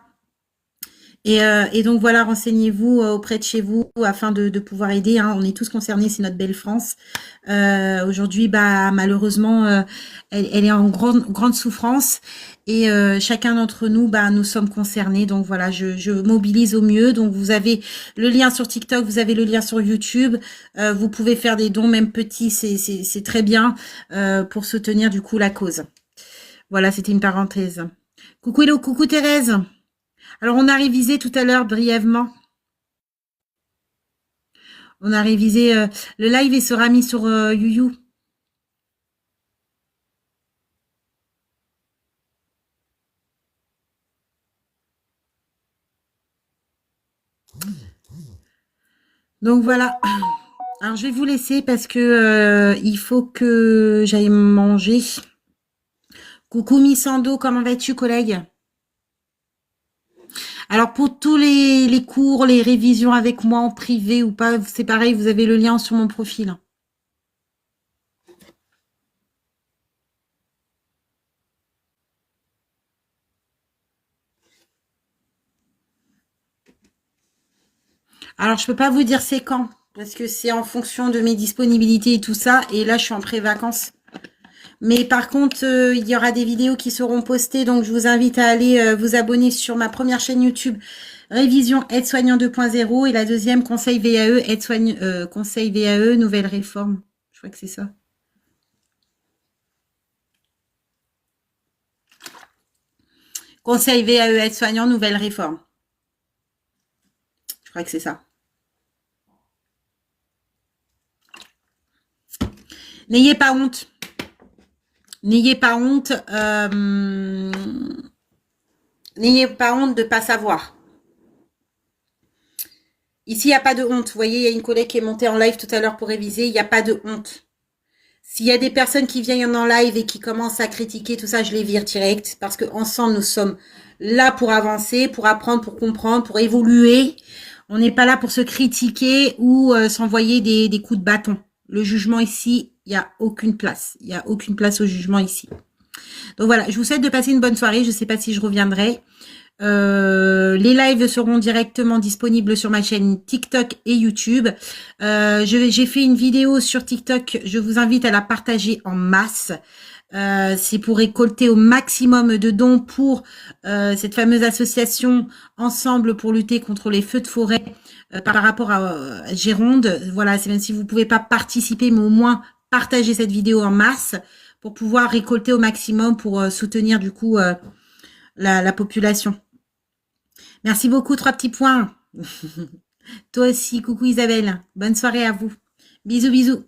Et donc voilà, renseignez-vous auprès de chez vous afin de pouvoir aider. Hein. On est tous concernés, c'est notre belle France. Aujourd'hui, bah malheureusement, elle est en grande souffrance et chacun d'entre nous, bah nous sommes concernés. Donc voilà, je mobilise au mieux. Donc vous avez le lien sur TikTok, vous avez le lien sur YouTube. Vous pouvez faire des dons, même petits, c'est très bien pour soutenir du coup la cause. Voilà, c'était une parenthèse. Coucou Hello, coucou Thérèse. Alors, on a révisé tout à l'heure brièvement. On a révisé le live et sera mis sur YouYou. Donc voilà. Alors, je vais vous laisser parce que il faut que j'aille manger. Coucou Missando, comment vas-tu, collègue? Alors, pour tous les cours, les révisions avec moi en privé ou pas, c'est pareil, vous avez le lien sur mon profil. Alors, je peux pas vous dire c'est quand, parce que c'est en fonction de mes disponibilités et tout ça. Et là, je suis en pré-vacances. Mais par contre, il y aura des vidéos qui seront postées, donc je vous invite à aller vous abonner sur ma première chaîne YouTube, Révision Aide-Soignant 2.0, et la deuxième, Conseil VAE, Conseil VAE, Nouvelle Réforme. Je crois que c'est ça. Conseil VAE, Aide-Soignant, Nouvelle Réforme. Je crois que c'est ça. N'ayez pas honte. N'ayez pas honte. N'ayez pas honte de ne pas savoir. Ici, il n'y a pas de honte. Vous voyez, il y a une collègue qui est montée en live tout à l'heure pour réviser. Il n'y a pas de honte. S'il y a des personnes qui viennent en live et qui commencent à critiquer tout ça, je les vire direct. Parce qu'ensemble, nous sommes là pour avancer, pour apprendre, pour comprendre, pour évoluer. On n'est pas là pour se critiquer ou s'envoyer des coups de bâton. Le jugement ici, il n'y a aucune place. Il n'y a aucune place au jugement ici. Donc voilà, je vous souhaite de passer une bonne soirée. Je ne sais pas si je reviendrai. Les lives seront directement disponibles sur ma chaîne TikTok et YouTube. J'ai fait une vidéo sur TikTok. Je vous invite à la partager en masse. C'est pour récolter au maximum de dons pour cette fameuse association Ensemble pour lutter contre les feux de forêt par rapport à Gironde. Voilà, c'est même si vous ne pouvez pas participer, mais au moins partager cette vidéo en masse pour pouvoir récolter au maximum pour soutenir du coup la population. Merci beaucoup, 3 petits points. Toi aussi, coucou Isabelle. Bonne soirée à vous. Bisous, bisous.